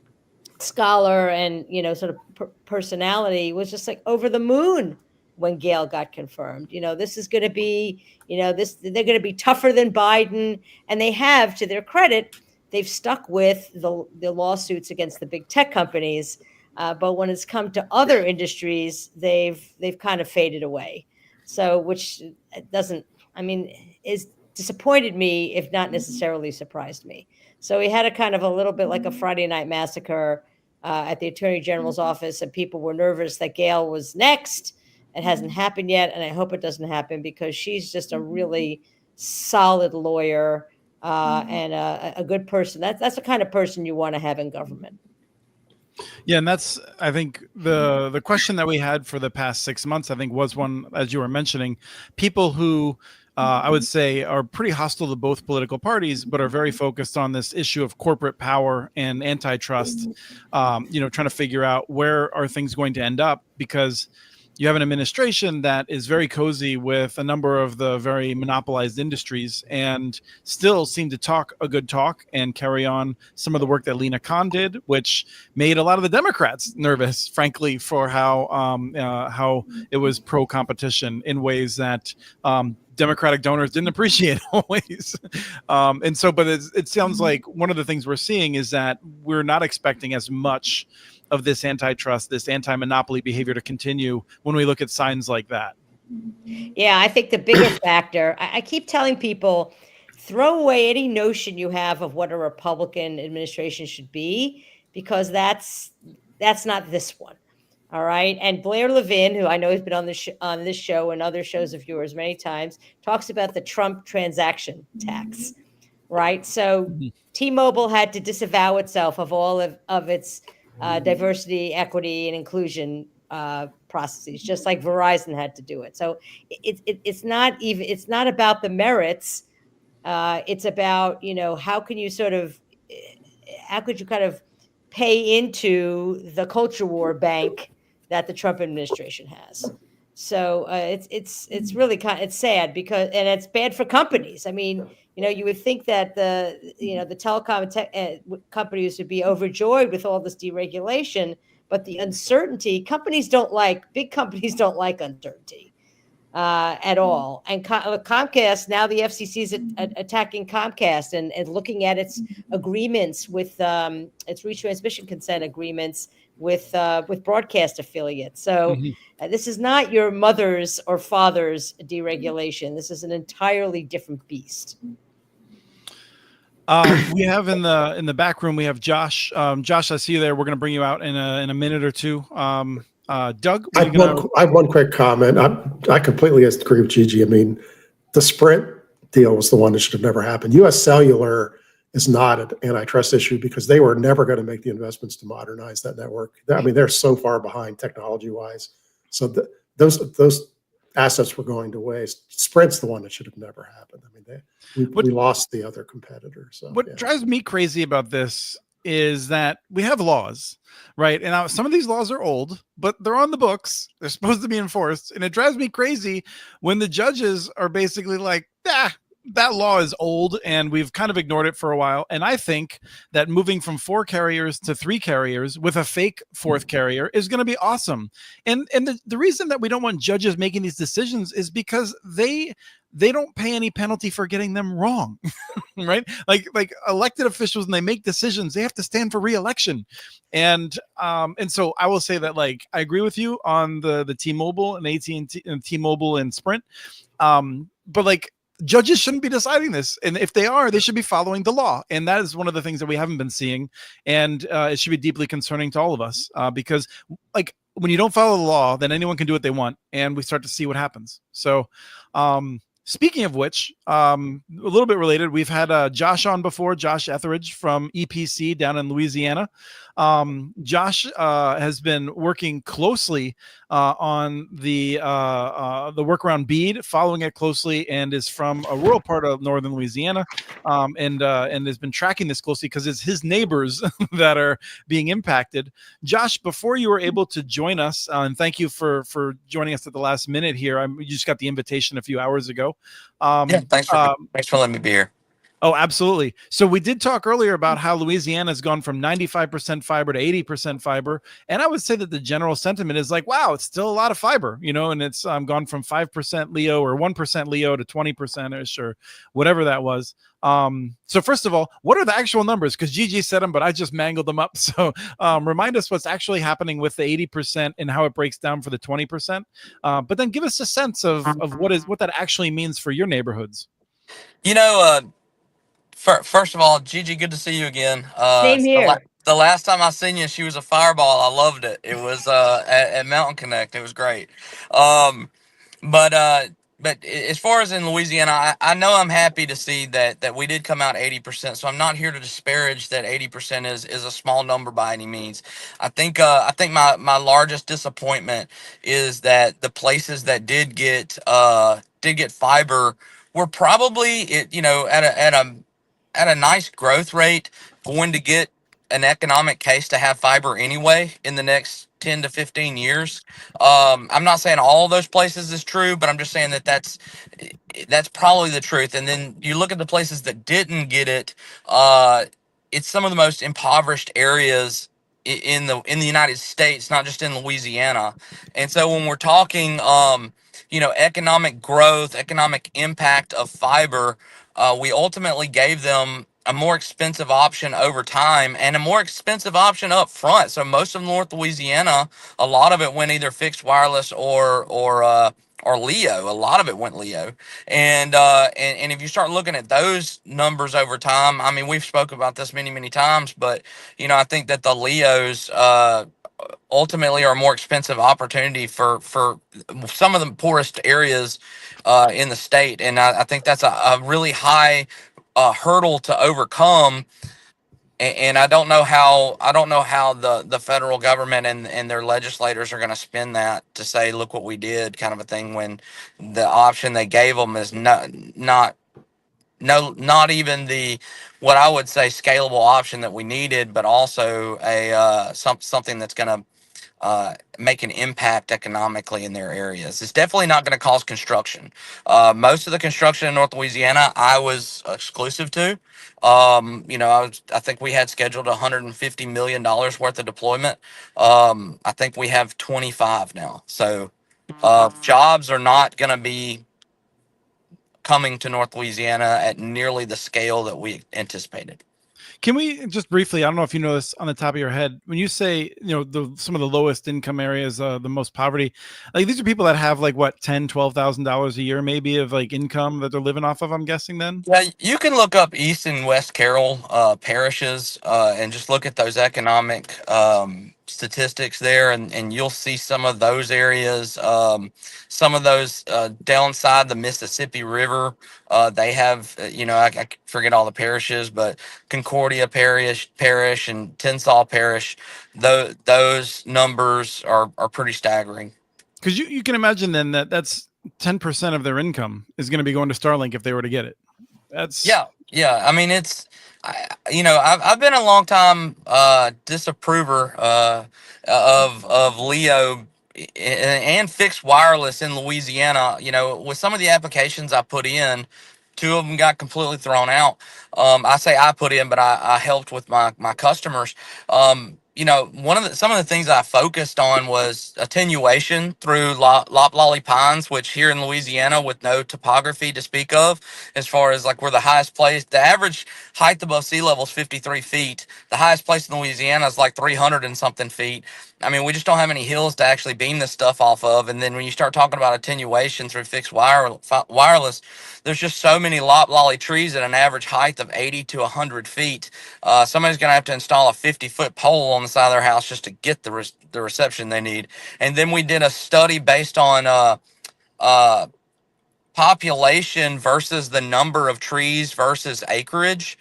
scholar and, sort of personality, was just like over the moon when Gail got confirmed. This is going to be, they're going to be tougher than Biden. And they have, to their credit, they've stuck with the lawsuits against the big tech companies. But when it's come to other industries, they've kind of faded away. So, which doesn't, disappointed me, if not necessarily surprised me. So we had a kind of a little bit like a Friday night massacre at the Attorney General's office, and people were nervous that Gail was next. It hasn't happened yet, and I hope it doesn't happen because she's just a really solid lawyer and a good person. That's the kind of person you want to have in government. Yeah, and that's, I think, the question that we had for the past 6 months, I think, was one, as you were mentioning, people who I would say are pretty hostile to both political parties, but are very focused on this issue of corporate power and antitrust, trying to figure out where are things going to end up, because you have an administration that is very cozy with a number of the very monopolized industries and still seem to talk a good talk and carry on some of the work that Lena Khan did, which made a lot of the Democrats nervous, frankly, for how it was pro-competition in ways that Democratic donors didn't appreciate always. But it sounds like one of the things we're seeing is that we're not expecting as much of this antitrust, this anti-monopoly behavior to continue when we look at signs like that. Yeah, I think the bigger factor, I keep telling people, throw away any notion you have of what a Republican administration should be, because that's not this one. All right. And Blair Levin, who I know has been on this show and other shows of yours many times, talks about the Trump transaction tax. Right. So T-Mobile had to disavow itself of all of its diversity, equity, and inclusion processes, just like Verizon had to do it. So it's not about the merits. It's about, how could you kind of pay into the culture war bank that the Trump administration has. So it's really it's sad because, and it's bad for companies. I mean, you would think that the telecom companies would be overjoyed with all this deregulation, but the uncertainty, big companies don't like uncertainty at all. And Comcast, now the FCC is attacking Comcast and looking at its agreements with its retransmission consent agreements with broadcast affiliates. So this is not your mother's or father's deregulation. This is an entirely different beast. We have in the back room, we have Josh. Josh, I see you there. We're going to bring you out in a minute or two. Doug, I have one quick comment. I completely agree with Gigi. I mean, the Sprint deal was the one that should have never happened. U.S. Cellular is not an antitrust issue because they were never going to make the investments to modernize that network. I mean, they're so far behind technology-wise. So those assets were going to waste. Sprint's the one that should have never happened. I mean, we lost the other competitor. So what drives me crazy about this is that we have laws, right? And now some of these laws are old, but they're on the books. They're supposed to be enforced. And it drives me crazy when the judges are basically like, that law is old and we've kind of ignored it for a while. And I think that moving from 4 carriers to 3 carriers with a fake 4th carrier is going to be awesome. And the reason that we don't want judges making these decisions is because they don't pay any penalty for getting them wrong, right? Like elected officials, when they make decisions, they have to stand for re-election. And so I will say that, like, I agree with you on the T-Mobile and AT&T and T-Mobile and Sprint. But like, judges shouldn't be deciding this. And if they are, they should be following the law. And that is one of the things that we haven't been seeing. And it should be deeply concerning to all of us because, like, when you don't follow the law, then anyone can do what they want. And we start to see what happens. So, speaking of which, a little bit related, we've had Josh on before, Josh Etheridge from EPC down in Louisiana. Josh has been working closely on the work around BEAD, following it closely, and is from a rural part of northern Louisiana, and has been tracking this closely because it's his neighbors that are being impacted. Josh, before you were able to join us, and thank you for joining us at the last minute here. You just got the invitation a few hours ago. Thanks for letting me be here. Oh, absolutely. So we did talk earlier about how Louisiana has gone from 95% fiber to 80% fiber. And I would say that the general sentiment is like, wow, it's still a lot of fiber, and it's gone from 5% LEO or 1% LEO to 20%ish or whatever that was. So first of all, what are the actual numbers? Because Gigi said them, but I just mangled them up. So remind us what's actually happening with the 80% and how it breaks down for the 20%. But then give us a sense of what that actually means for your neighborhoods. You know, first of all, Gigi, good to see you again. Same here. The last time I seen you, she was a fireball. I loved it. It was at Mountain Connect. It was great. Um, But as far as in Louisiana, I know I'm happy to see that we did come out 80%. So I'm not here to disparage that 80% is a small number by any means. I think my largest disappointment is that the places that did get fiber were probably at a nice growth rate going to get an economic case to have fiber anyway in the next 10 to 15 years. I'm not saying all those places is true, but I'm just saying that's probably the truth. And then you look at the places that didn't get it. It's some of the most impoverished areas in the United States, not just in Louisiana. And so when we're talking, economic growth, economic impact of fiber, we ultimately gave them a more expensive option over time and a more expensive option up front. So most of North Louisiana, a lot of it went either fixed wireless or Leo. A lot of it went Leo. And if you start looking at those numbers over time, I mean, we've spoke about this many times, but I think that the Leos ultimately are a more expensive opportunity for some of the poorest areas in the state. And I think that's a really high hurdle to overcome. And I don't know how the federal government and their legislators are going to spin that to say, look what we did, kind of a thing, when the option they gave them is not even the what I would say scalable option that we needed, but also something that's going to make an impact economically in their areas. It's definitely not going to cause construction. Most of the construction in North Louisiana, I was exclusive to. I think we had scheduled $150 million worth of deployment. I think we have 25 now. So jobs are not going to be coming to North Louisiana at nearly the scale that we anticipated. Can we just briefly, I don't know if you know this on the top of your head, when you say, some of the lowest income areas, the most poverty, like these are people that have like what, $10,000-$12,000 a year maybe of like income that they're living off of, I'm guessing then? Yeah, you can look up East and West Carroll parishes and just look at those economic statistics there, and you'll see some of those areas, some of those downside the Mississippi River. They have, I forget all the parishes, but Concordia Parish and Tensall Parish, those numbers are pretty staggering. Because you can imagine then that's 10% of their income is going to be going to Starlink if they were to get it. Yeah. I mean, I've been a long time disapprover of Leo and fixed wireless in Louisiana. With some of the applications I put in, two of them got completely thrown out. I say I put in, but I helped with my customers. Some of the things I focused on was attenuation through loblolly pines, which here in Louisiana, with no topography to speak of, as far as like we're the highest place, the average height above sea level is 53 feet. The highest place in Louisiana is like 300 and something feet. I mean, we just don't have any hills to actually beam this stuff off of. And then when you start talking about attenuation through fixed wireless, there's just so many loblolly trees at an average height of 80 to 100 feet. Somebody's going to have to install a 50-foot pole on the side of their house just to get the reception they need. And then we did a study based on population versus the number of trees versus acreage.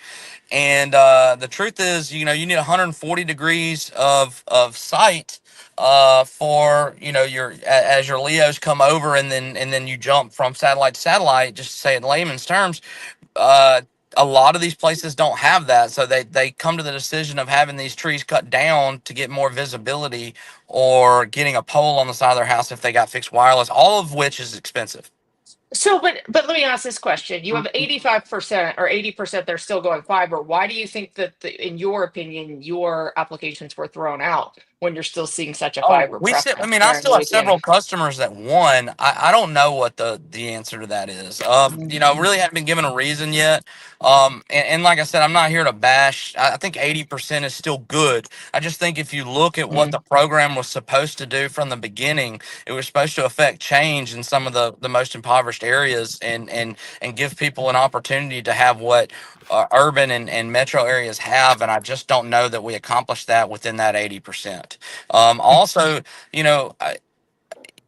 And the truth is, you need 140 degrees of sight for as your Leos come over, and then you jump from satellite to satellite. Just to say it in layman's terms, a lot of these places don't have that, so they come to the decision of having these trees cut down to get more visibility, or getting a pole on the side of their house if they got fixed wireless, all of which is expensive. So, but let me ask this question. You have 85% or 80% they're still going fiber. Why do you think that, in your opinion, your applications were thrown out? when you're still seeing such a Oh, fiber we still, I preference mean, I there in still have Louisiana? several customers that won. I don't know what the answer to that is. Really haven't been given a reason yet. And like I said, I'm not here to bash. I think 80% is still good. I just think if you look at what the program was supposed to do from the beginning, it was supposed to affect change in some of the most impoverished areas and give people an opportunity to have what urban and metro areas have. And I just don't know that we accomplished that within that 80%. Also, you know,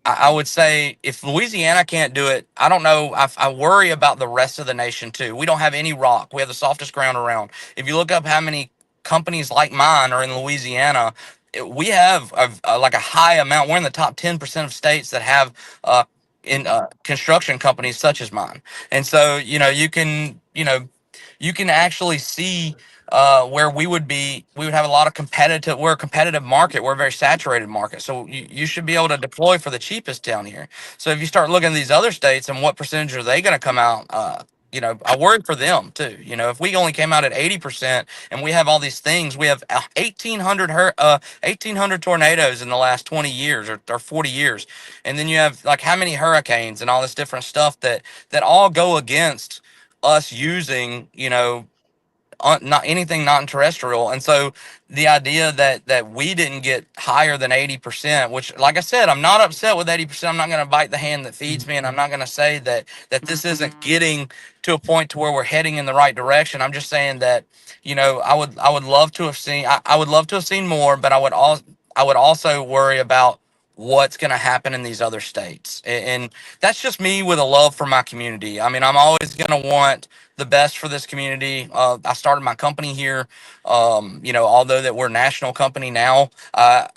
I would say if Louisiana can't do it, I don't know. I worry about the rest of the nation too. We don't have any rock. We have the softest ground around. If you look up how many companies like mine are in Louisiana, we have like a high amount. We're in the top 10% of states that have in construction companies such as mine. And so, you can actually see where we would have a lot of competitive, we're a competitive market. We're a very saturated market. So you should be able to deploy for the cheapest down here. So if you start looking at these other states and what percentage are they going to come out, I worry for them too. If we only came out at 80% and we have all these things, we have 1,800 tornadoes in the last 20 years or 40 years. And then you have like how many hurricanes and all this different stuff that all go against us using, not anything non-terrestrial. And so the idea that we didn't get higher than 80%, which, like I said, I'm not upset with 80%. I'm not going to bite the hand that feeds me, and I'm not going to say that this isn't getting to a point to where we're heading in the right direction. I'm just saying that, I would love to have seen, I would love to have seen more, but I would also worry about what's going to happen in these other states. And that's just me with a love for my community. I mean, I'm always going to want the best for this community. I started my company here. Although that we're a national company now, I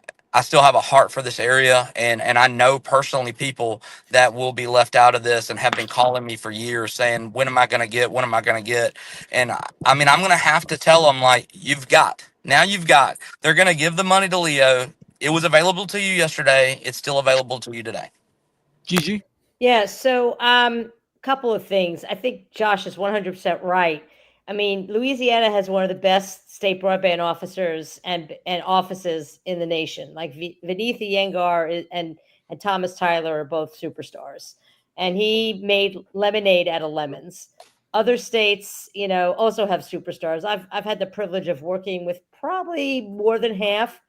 still have a heart for this area, and I know personally people that will be left out of this and have been calling me for years saying, when am I going to get, when am I going to get? And I mean, I'm going to have to tell them, like, you've got, they're going to give the money to Leo. It was available to you yesterday. It's still available to you today. Gigi? Yeah. So, couple of things. I think Josh is 100% right. I mean, Louisiana has one of the best state broadband officers and offices in the nation. Like Vinith Iyengar and Thomas Tyler are both superstars, and he made lemonade out of lemons. Other states, also have superstars. I've had the privilege of working with probably more than half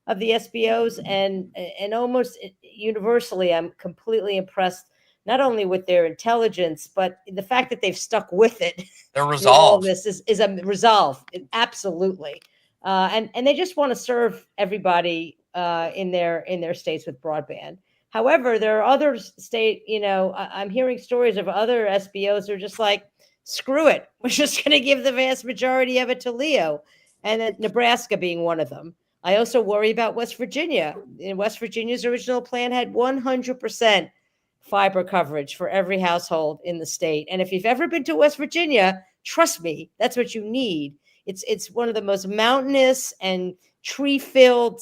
of the SBOs, and almost universally, I'm completely impressed not only with their intelligence, but the fact that they've stuck with it. They're With all resolved. this is a resolve, absolutely, and they just want to serve everybody in their states with broadband. However, there are other state, I'm hearing stories of other SBOs who are just like, screw it, we're just going to give the vast majority of it to Leo, and then Nebraska being one of them. I also worry about West Virginia. In West Virginia's original plan had 100% fiber coverage for every household in the state. And if you've ever been to West Virginia, trust me, that's what you need. It's one of the most mountainous and tree-filled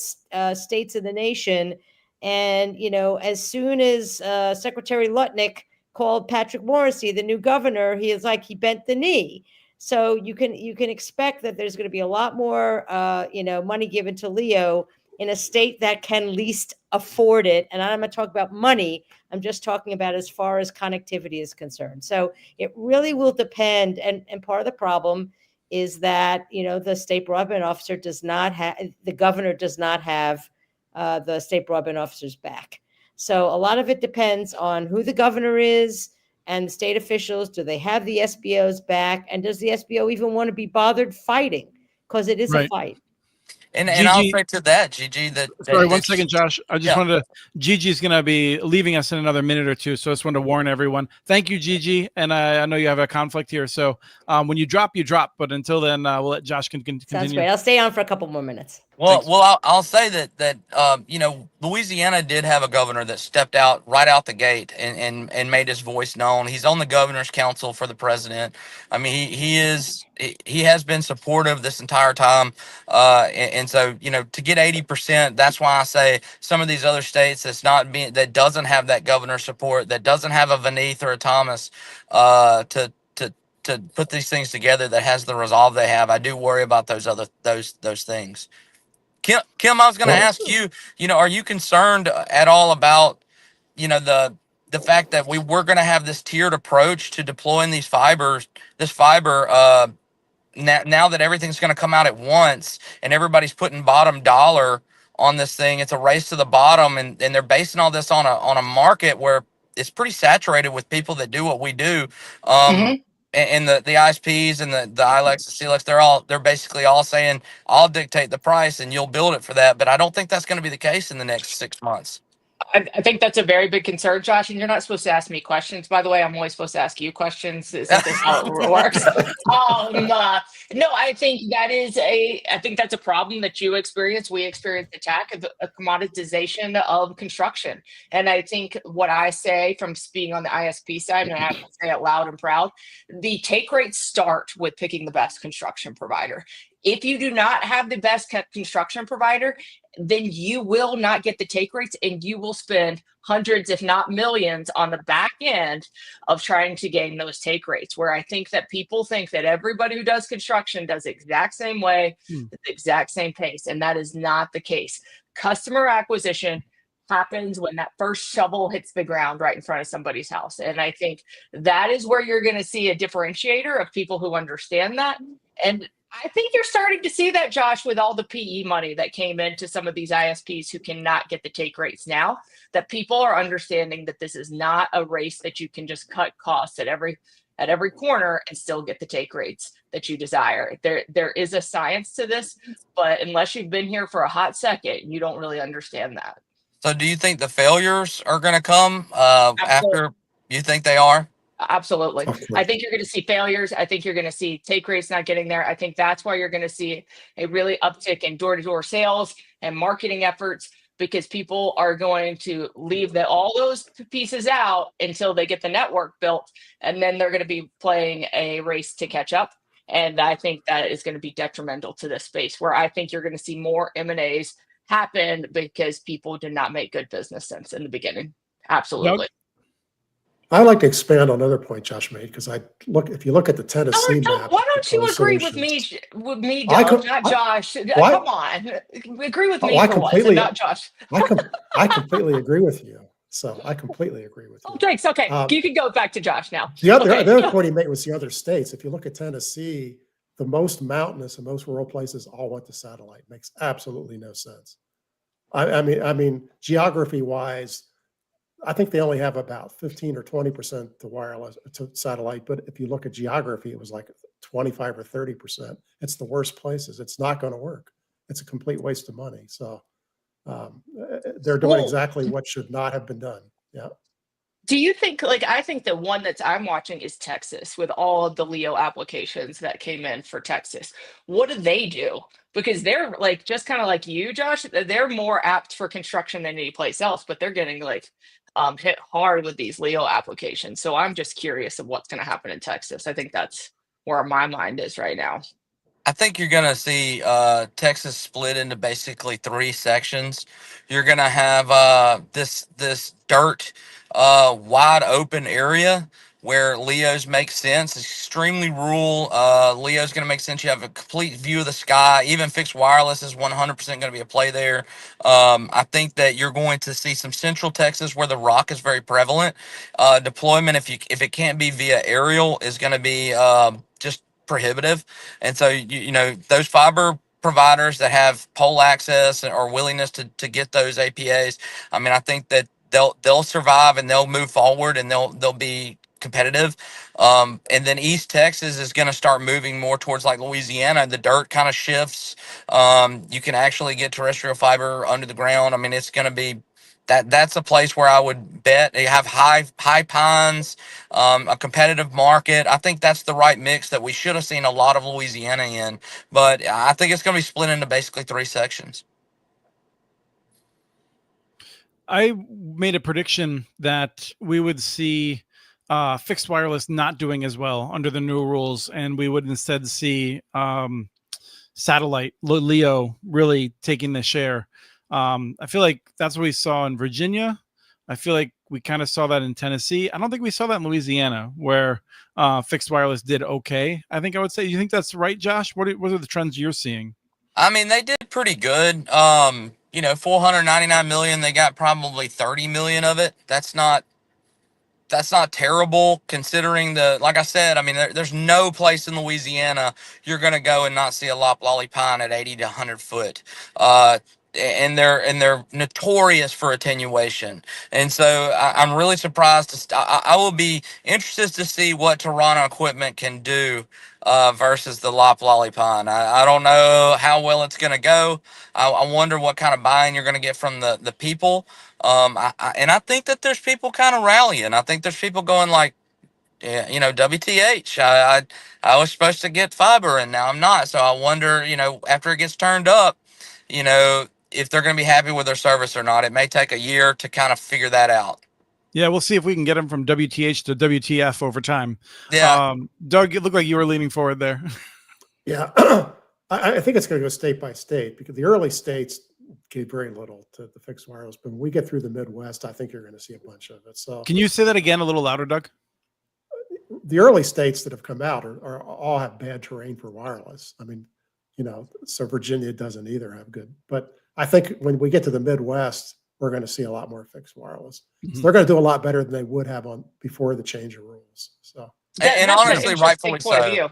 states in the nation. And, as soon as Secretary Lutnick called Patrick Morrisey the new governor, he bent the knee. So you can expect that there's going to be a lot more, money given to Leo in a state that can least afford it. And I'm not talking about money. I'm just talking about as far as connectivity is concerned. So it really will depend. And part of the problem is that, the state broadband officer does not have, the governor does not have the state broadband officer's back. So a lot of it depends on who the governor is and the state officials. Do they have the SBO's back? And does the SBO even want to be bothered fighting? Because it is a fight. And Gigi, I'll say to that, Gigi, sorry, 1 second, Josh. I just Yeah. wanted to, Gigi's going to be leaving us in another minute or two. So I just wanted to warn everyone. Thank you, Gigi. And I know you have a conflict here. So when you drop, But until then, we'll let Josh continue. Sounds great. I'll stay on for a couple more minutes. Well, I'll say that Louisiana did have a governor that stepped out right out the gate and made his voice known. He's on the governor's council for the president. I mean, he has been supportive this entire time. And so, to get 80%, that's why I say some of these other states that doesn't have that governor support, that doesn't have a Vinith or a Thomas, to put these things together, that has the resolve they have. I do worry about those things. Kim, I was going to ask you, are you concerned at all about, the fact that we're going to have this tiered approach to deploying this fiber, now that everything's going to come out at once and everybody's putting bottom dollar on this thing? It's a race to the bottom, and they're basing all this on a market where it's pretty saturated with people that do what we do. And the ISPs and the ILEX, the CLEX, they're basically all saying, I'll dictate the price and you'll build it for that. But I don't think that's going to be the case in the next 6 months. I think that's a very big concern, Josh, and you're not supposed to ask me questions. By the way, I'm always supposed to ask you questions. Isn't this how it works? No, I think that's a problem that you experience. We experience the attack of a commoditization of construction. And I think what I say from being on the ISP side, and I have to say it loud and proud, the take rates start with picking the best construction provider. If you do not have the best construction provider, then you will not get the take rates, and you will spend hundreds, if not millions, on the back end of trying to gain those take rates, where I think that people think that everybody who does construction does the exact same way, the exact same pace, and that is not the case. Customer acquisition happens when that first shovel hits the ground right in front of somebody's house. And I think that is where you're going to see a differentiator of people who understand that. And I think you're starting to see that, Josh, with all the PE money that came into some of these ISPs who cannot get the take rates now, that people are understanding that this is not a race that you can just cut costs at every corner and still get the take rates that you desire. There is a science to this, but unless you've been here for a hot second, you don't really understand that. So do you think the failures are going to come after you think they are? Absolutely. I think you're going to see failures. I think you're going to see take rates not getting there. I think that's why you're going to see a really uptick in door-to-door sales and marketing efforts, because people are going to leave all those pieces out until they get the network built, and then they're going to be playing a race to catch up. And I think that is going to be detrimental to this space, where I think you're going to see more M&As happen because people did not make good business sense in the beginning. Absolutely. Doug? I'd like to expand on another point Josh made, because if you look at the Tennessee map. Why don't you agree with me, Doug, not Josh? Come on, agree with me for once, and not Josh. I completely agree with you. So I completely agree with you. Oh, thanks. Okay, you can go back to Josh now. The other point he made was the other states. If you look at Tennessee, the most mountainous and most rural places all went to satellite. Makes absolutely no sense. I mean, geography-wise, I think they only have about 15 or 20% to wireless to satellite. But if you look at geography, it was like 25 or 30%. It's the worst places. It's not going to work. It's a complete waste of money. So they're doing exactly what should not have been done. Yeah. Do you think, I think the one that I'm watching is Texas, with all of the LEO applications that came in for Texas. What do they do? Because they're just kind of like you, Josh, they're more apt for construction than any place else, but they're getting hit hard with these LEO applications. So I'm just curious of what's going to happen in Texas. I think that's where my mind is right now. I think you're going to see Texas split into basically 3 sections. You're going to have this dirt wide open area where LEOs make sense. It's extremely rural. LEO's going to make sense. You have a complete view of the sky. Even fixed wireless is 100% going to be a play there. I think that you're going to see some central Texas where the rock is very prevalent. Deployment, if it can't be via aerial, is going to be just prohibitive. And so, those fiber providers that have pole access or willingness to get those APAs, I think that they'll survive and they'll move forward and they'll be competitive. And then East Texas is going to start moving more towards Louisiana. The dirt kind of shifts. You can actually get terrestrial fiber under the ground. It's going to be that's a place where I would bet they have high pines, a competitive market. I think that's the right mix that we should have seen a lot of Louisiana in, but I think it's going to be split into basically 3 sections. I made a prediction that we would see fixed wireless not doing as well under the new rules, and we would instead see satellite LEO really taking the share. I feel like that's what we saw in Virginia. I feel like we kind of saw that in Tennessee. I don't think we saw that in Louisiana, where fixed wireless did okay. I would say. You think that's right, Josh? What are the trends you're seeing? They did pretty good. 499 million. They got probably 30 million of it. That's not terrible considering like I said, I mean, there's no place in Louisiana you're going to go and not see a loplolly pine at 80 to 100 foot. And they're notorious for attenuation. And so I'm really surprised I will be interested to see what Toronto equipment can do versus the loplolly pine. I don't know how well it's going to go. I wonder what kind of buy-in you're going to get from the people. I think that there's people kind of rallying. I think there's people going like, yeah, WTH. I was supposed to get fiber and now I'm not. So I wonder, after it gets turned up, if they're going to be happy with their service or not. It may take a year to kind of figure that out. Yeah, we'll see if we can get them from WTH to WTF over time. Yeah. Doug, it looked like you were leaning forward there. Yeah, I think it's going to go state by state because the early states gave very little to the fixed wireless. But when we get through the Midwest, I think you're going to see a bunch of it. So Can you say that again a little louder, Doug? the early states that have come out are all have bad terrain for wireless. I mean, so Virginia doesn't either have good. But I think when we get to the Midwest, we're going to see a lot more fixed wireless. So they're going to do a lot better than they would have before the change of rules. So and That's an honestly, interesting rightfully point of so. view.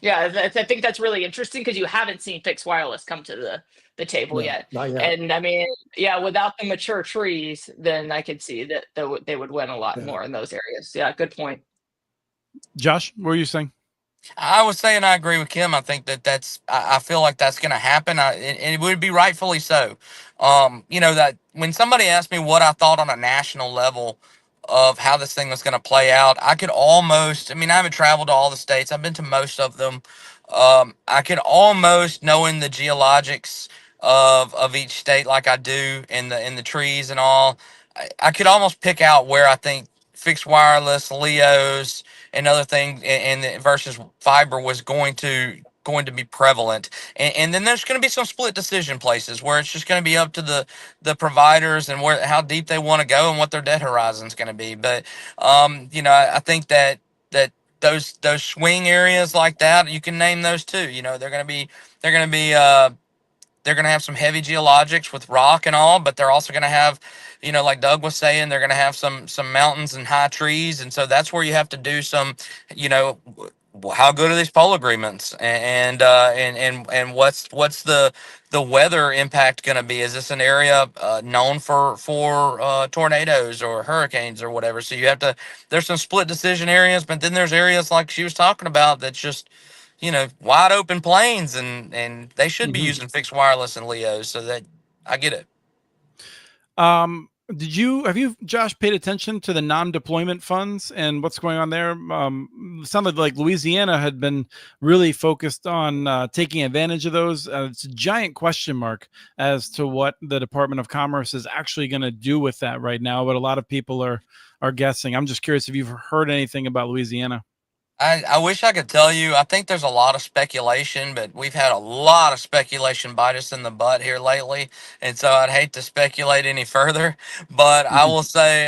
Yeah, I think that's really interesting because you haven't seen fixed wireless come to the table no, yet. not yet. And I mean, yeah, without the mature trees, then I could see that they would win a lot more in those areas. Yeah, good point. Josh, what were you saying? I was saying I agree with Kim. I think I feel like that's going to happen. And it would be rightfully so. That when somebody asked me what I thought on a national level of how this thing was going to play out, I haven't traveled to all the states. I've been to most of them. I could almost, knowing the geologics of each state like I do in the trees and all, I could almost pick out where I think fixed wireless, LEOs, and other things, and versus fiber was going to be prevalent. And then there's going to be some split decision places where it's just going to be up to the providers and how deep they want to go and what their debt horizon is going to be. But I think that those swing areas like that, you can name those too. They're going to have some heavy geologics with rock and all, but they're also going to have, like Doug was saying, they're going to have some mountains and high trees. And so that's where you have to do some, how good are these poll agreements and what's the weather impact going to be? Is this an area known for tornadoes or hurricanes or whatever? So there's some split decision areas, but then there's areas like she was talking about that's just, wide open plains and they should be using fixed wireless and LEOs. So that I get it. Have you, Josh, paid attention to the non-deployment funds and what's going on there? It sounded like Louisiana had been really focused on taking advantage of those. It's a giant question mark as to what the Department of Commerce is actually going to do with that right now, but a lot of people are guessing. I'm just curious if you've heard anything about Louisiana. I wish I could tell you. I think there's a lot of speculation, but we've had a lot of speculation bite us in the butt here lately, and so I'd hate to speculate any further. But I will say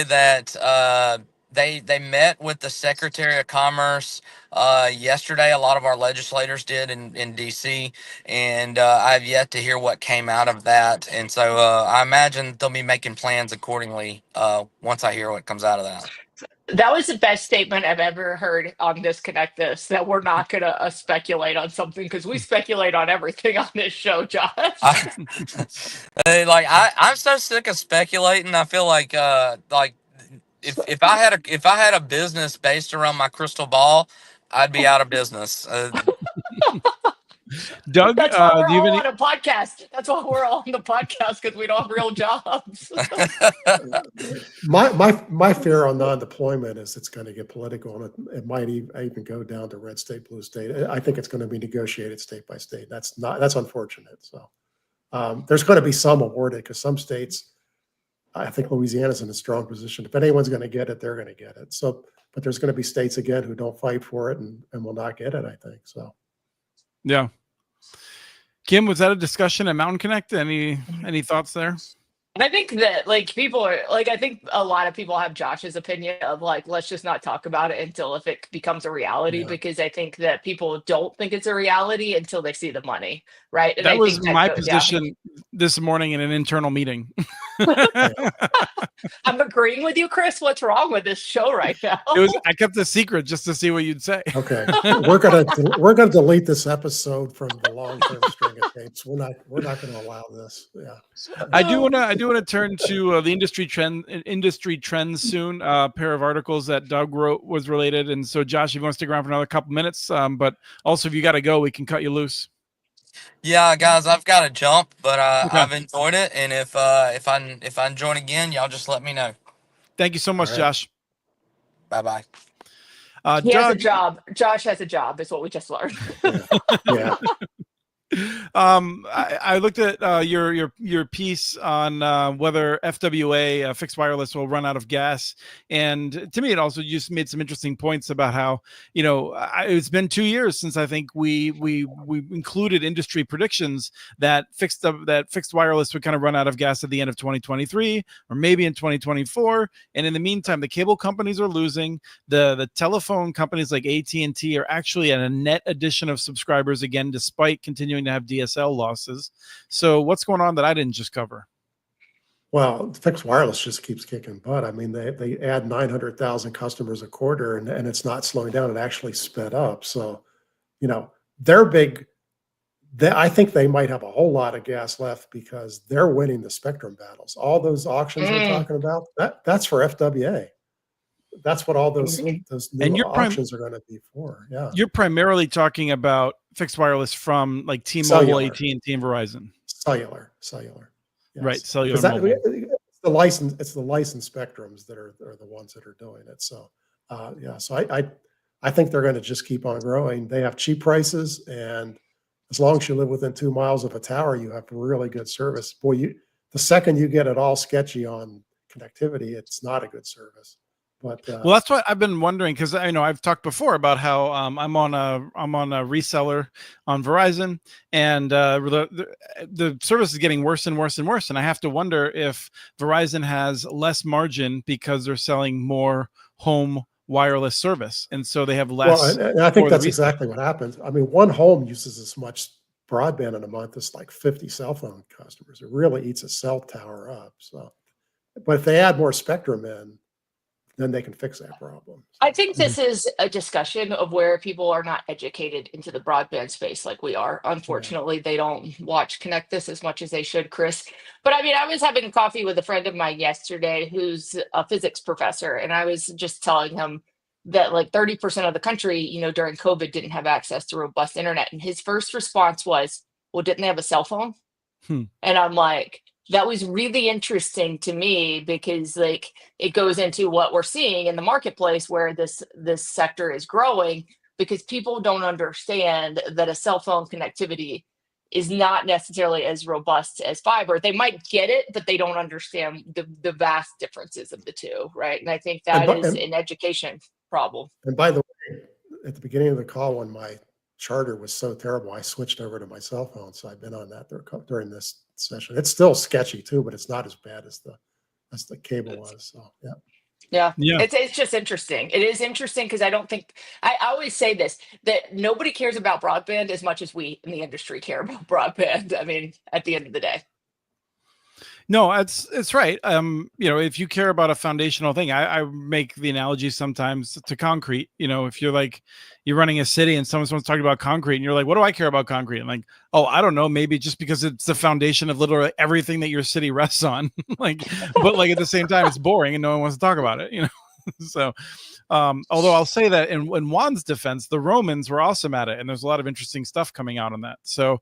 that they met with the Secretary of Commerce yesterday. A lot of our legislators did in D.C., and I've yet to hear what came out of that. And so I imagine they'll be making plans accordingly once I hear what comes out of that. That was the best statement I've ever heard on Disconnect This, that we're not going to speculate on something because we speculate on everything on this show, Josh. I'm so sick of speculating. I feel like if I had a business based around my crystal ball, I'd be out of business. Doug, that's why we're do you have all any? on a podcast. That's why we're all on the podcast, because we don't have real jobs. My fear on non-deployment is it's going to get political, and it might even go down to red state, blue state. I think it's going to be negotiated state by state. That's unfortunate. So there's going to be some awarded because some states, I think Louisiana's in a strong position. If anyone's going to get it, they're going to get it. So, but there's going to be states again who don't fight for it and will not get it, I think. So, yeah. Kim, was that a discussion at Mountain Connect? Any thoughts there? And I think that like people are like, I think a lot of people have Josh's opinion of like, let's just not talk about it until if it becomes a reality, Yeah. because I think that people don't think it's a reality until they see the money. Right. And That I was think that my yeah, position this morning in an internal meeting. I'm agreeing with you, Chris. What's wrong with this show right now? I kept the secret just to see what you'd say. Okay, we're gonna delete this episode from the long-term string of tapes. We're not gonna allow this. Yeah. I do want to turn to the industry trends soon. A pair of articles that Doug wrote was related, and so Josh, if you want to stick around for another couple minutes, but also if you got to go, we can cut you loose. Yeah, guys, I've got to jump, but Okay. I've enjoyed it, and if I join again, y'all just let me know. Thank you so much, All right. Josh. Bye bye. He has a Doug, job. Josh has a job, is what we just learned. Yeah. I looked at your piece on whether FWA fixed wireless will run out of gas, and to me, it also just made some interesting points about how it's been 2 years since I think we included industry predictions that fixed wireless would kind of run out of gas at the end of 2023 or maybe in 2024, and in the meantime, the cable companies are losing. The telephone companies like AT&T are actually at a net addition of subscribers again, despite continuing to have DSL losses. So what's going on that I didn't just cover? Well, fixed wireless just keeps kicking butt. I mean, they add 900,000 customers a quarter, and it's not slowing down. It actually sped up. So, they're big. I think they might have a whole lot of gas left because they're winning the spectrum battles. All those auctions we're talking about, that's for FWA. That's what all those new auctions are going to be for. Yeah. You're primarily talking about fixed wireless from like T-Mobile, AT&T, and Verizon. Cellular. Yes. Right. Cellular. It's the licensed spectrums that are the ones that are doing it. So, So I think they're going to just keep on growing. They have cheap prices, and as long as you live within 2 miles of a tower, you have really good service. Boy, the second you get it all sketchy on connectivity, it's not a good service. But well, that's what I've been wondering, because I know I've talked before about how I'm on a reseller on Verizon, and the service is getting worse and worse and worse, and I have to wonder if Verizon has less margin because they're selling more home wireless service, and so they have less. Well, and I think that's exactly what happens. I mean, one home uses as much broadband in a month as like 50 cell phone customers. It really eats a cell tower up. So, but if they add more spectrum in, then they can fix that problem. I think this is a discussion of where people are not educated into the broadband space like we are. Unfortunately, they don't watch Connect This as much as they should, Chris. But I mean, I was having coffee with a friend of mine yesterday who's a physics professor, and I was just telling him that like 30% of the country, during COVID didn't have access to robust internet. And his first response was, well, didn't they have a cell phone? And I'm like, that was really interesting to me, because like it goes into what we're seeing in the marketplace where this sector is growing, because people don't understand that a cell phone connectivity is not necessarily as robust as fiber. They might get it, but they don't understand the vast differences of the two, right? And I think that is an education problem. And by the way, at the beginning of the call, when my charter was so terrible, I switched over to my cell phone. So I've been on that during this session. It's still sketchy too, but it's not as bad as the cable was. So yeah. It's just interesting. It is interesting because I always say this, that nobody cares about broadband as much as we in the industry care about broadband. I mean, at the end of the day. No, it's right. If you care about a foundational thing, I make the analogy sometimes to concrete. If you're running a city and someone's talking about concrete and you're like, what do I care about concrete? I'm like, oh, I don't know, maybe just because it's the foundation of literally everything that your city rests on. But at the same time, it's boring and no one wants to talk about it, So although I'll say that in Juan's defense, the Romans were awesome at it, and there's a lot of interesting stuff coming out on that. So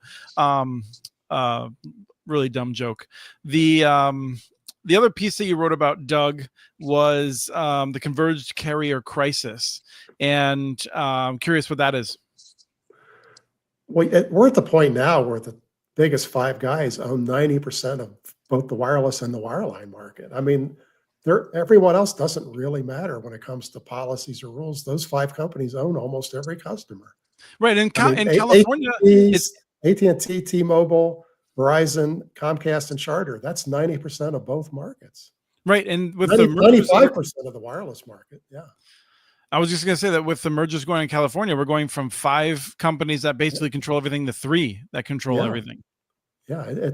really dumb joke. The other piece that you wrote about, Doug, was the converged carrier crisis, and I'm curious what that is. Well, we're at the point now where the biggest 5 guys own 90% of both the wireless and the wireline market. I mean, everyone else doesn't really matter when it comes to policies or rules. Those 5 companies own almost every customer. Right. In California, it's AT&T, T-Mobile, Verizon, Comcast, and Charter. That's 90% of both markets. Right. And with the 95% of the wireless market. Yeah. I was just going to say that with the mergers going in California, we're going from 5 companies that basically control everything to 3 that control everything. Yeah.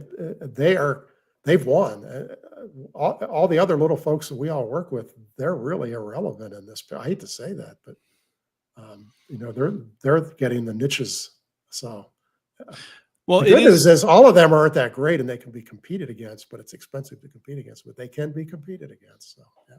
They've won. All the other little folks that we all work with, they're really irrelevant in this. I hate to say that, but they're getting the niches. So, well, the good news is all of them aren't that great, and they can be competed against. But it's expensive to compete against. But they can be competed against. So, yeah.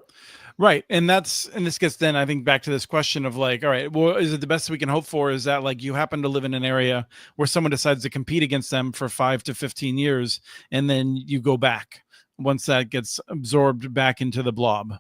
Right, and this gets then I think back to this question of like, all right, well, is it the best we can hope for? Is that like you happen to live in an area where someone decides to compete against them for 5 to 15 years, and then you go back once that gets absorbed back into the blob?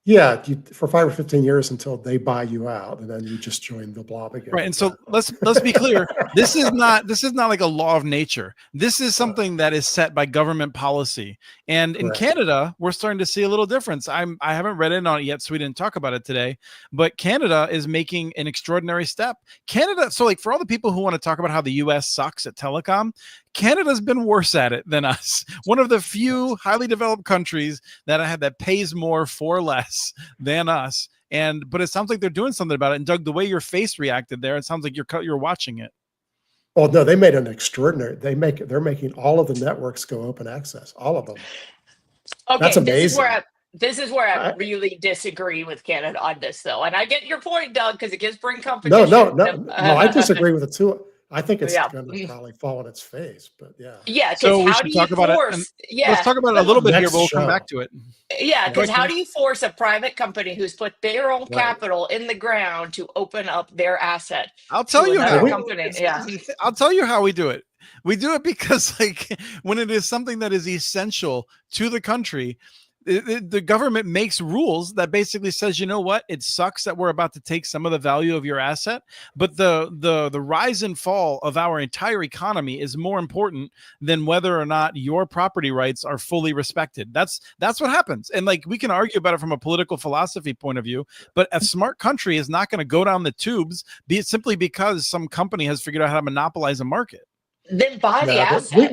Yeah, for 5 or 15 years until they buy you out, and then you just join the blob again. Right, and so let's be clear. This is not like a law of nature. This is something that is set by government policy. And in Canada, we're starting to see a little difference. I haven't read in on it yet, so we didn't talk about it today. But Canada is making an extraordinary step. Canada, so like for all the people who want to talk about how the U.S. sucks at telecom, Canada's been worse at it than us. One of the few highly developed countries that pays more for less than us. But it sounds like they're doing something about it. And Doug, the way your face reacted there, it sounds like you're watching it. Oh no, they made an extraordinary. They're making all of the networks go open access, all of them. Okay, that's amazing. This is where I really disagree with Canada on this, though. And I get your point, Doug, because it gives bring competition. No. I disagree with it too. I think it's going to probably fall on its face, but yeah. Yeah, so we should talk about it. Let's talk about it a little bit here, but we'll come back to it. Yeah, because how do you force a private company who's put their own capital in the ground to open up their asset? I'll tell you how. I'll tell you how we do it. We do it because like when it is something that is essential to the country, the government makes rules that basically says, you know what, it sucks that we're about to take some of the value of your asset, but the rise and fall of our entire economy is more important than whether or not your property rights are fully respected. That's what happens. And like we can argue about it from a political philosophy point of view, but a smart country is not going to go down the tubes simply because some company has figured out how to monopolize a market. Then buy the asset.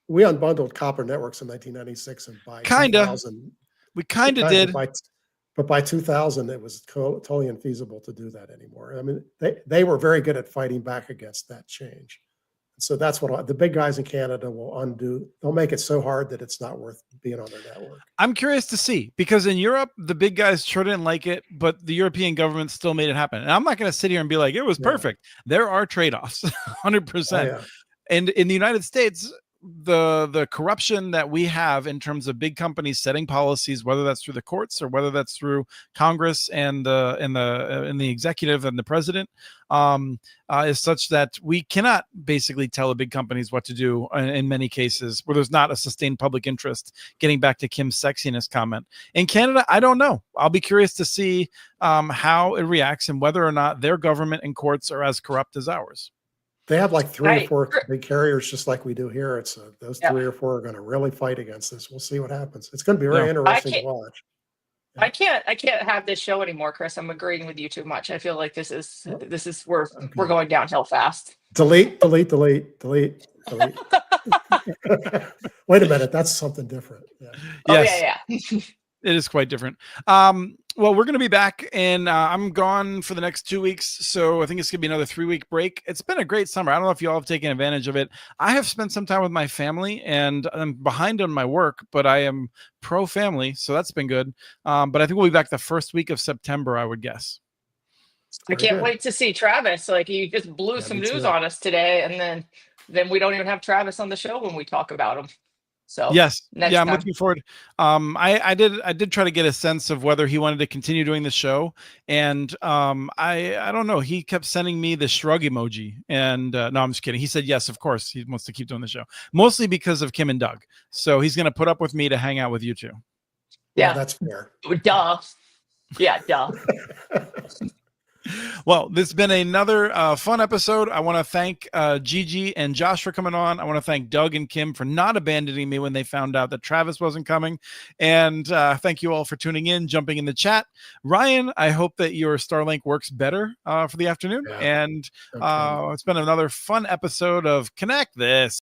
We unbundled copper networks in 1996, and by 2000, we did. But by 2000, it was totally infeasible to do that anymore. I mean, they were very good at fighting back against that change. So that's what the big guys in Canada will undo. They'll make it so hard that it's not worth being on their network. I'm curious to see, because in Europe, the big guys sure didn't like it, but the European government still made it happen. And I'm not going to sit here and be like, it was perfect. There are trade-offs, 100%. Oh, yeah. And in the United States, the corruption that we have in terms of big companies setting policies, whether that's through the courts or whether that's through Congress and the executive and the president, is such that we cannot basically tell the big companies what to do in many cases where there's not a sustained public interest. Getting back to Kim's sexiness comment, in Canada, I don't know. I'll be curious to see how it reacts and whether or not their government and courts are as corrupt as ours. They have like 3 or 4 big carriers, just like we do here. It's those 3 or 4 are going to really fight against this. We'll see what happens. It's going to be very interesting to watch. I can't have this show anymore, Chris. I'm agreeing with you too much. I feel like this is we're going downhill fast. Delete. Wait a minute, that's something different. Yeah. Yes. It is quite different. Well, we're going to be back, and I'm gone for the next 2 weeks, so I think it's going to be another 3-week break. It's been a great summer. I don't know if you all have taken advantage of it. I have spent some time with my family, and I'm behind on my work, but I am pro-family, so that's been good. But I think we'll be back the first week of September, I would guess. I can't wait to see Travis. Like, you just blew some news on us today, and then we don't even have Travis on the show when we talk about him. So yes, I'm looking forward. I did try to get a sense of whether he wanted to continue doing the show, and I don't know. He kept sending me the shrug emoji, and no, I'm just kidding. He said yes, of course, he wants to keep doing the show, mostly because of Kim and Doug. So he's going to put up with me to hang out with you two. Yeah, that's fair. Duh. Yeah, duh. Well, this has been another fun episode. I want to thank Gigi and Josh for coming on. I want to thank Doug and Kim for not abandoning me when they found out that Travis wasn't coming. And thank you all for tuning in, jumping in the chat. Ryan, I hope that your Starlink works better for the afternoon. Yeah. And Okay. it's been another fun episode of Connect This.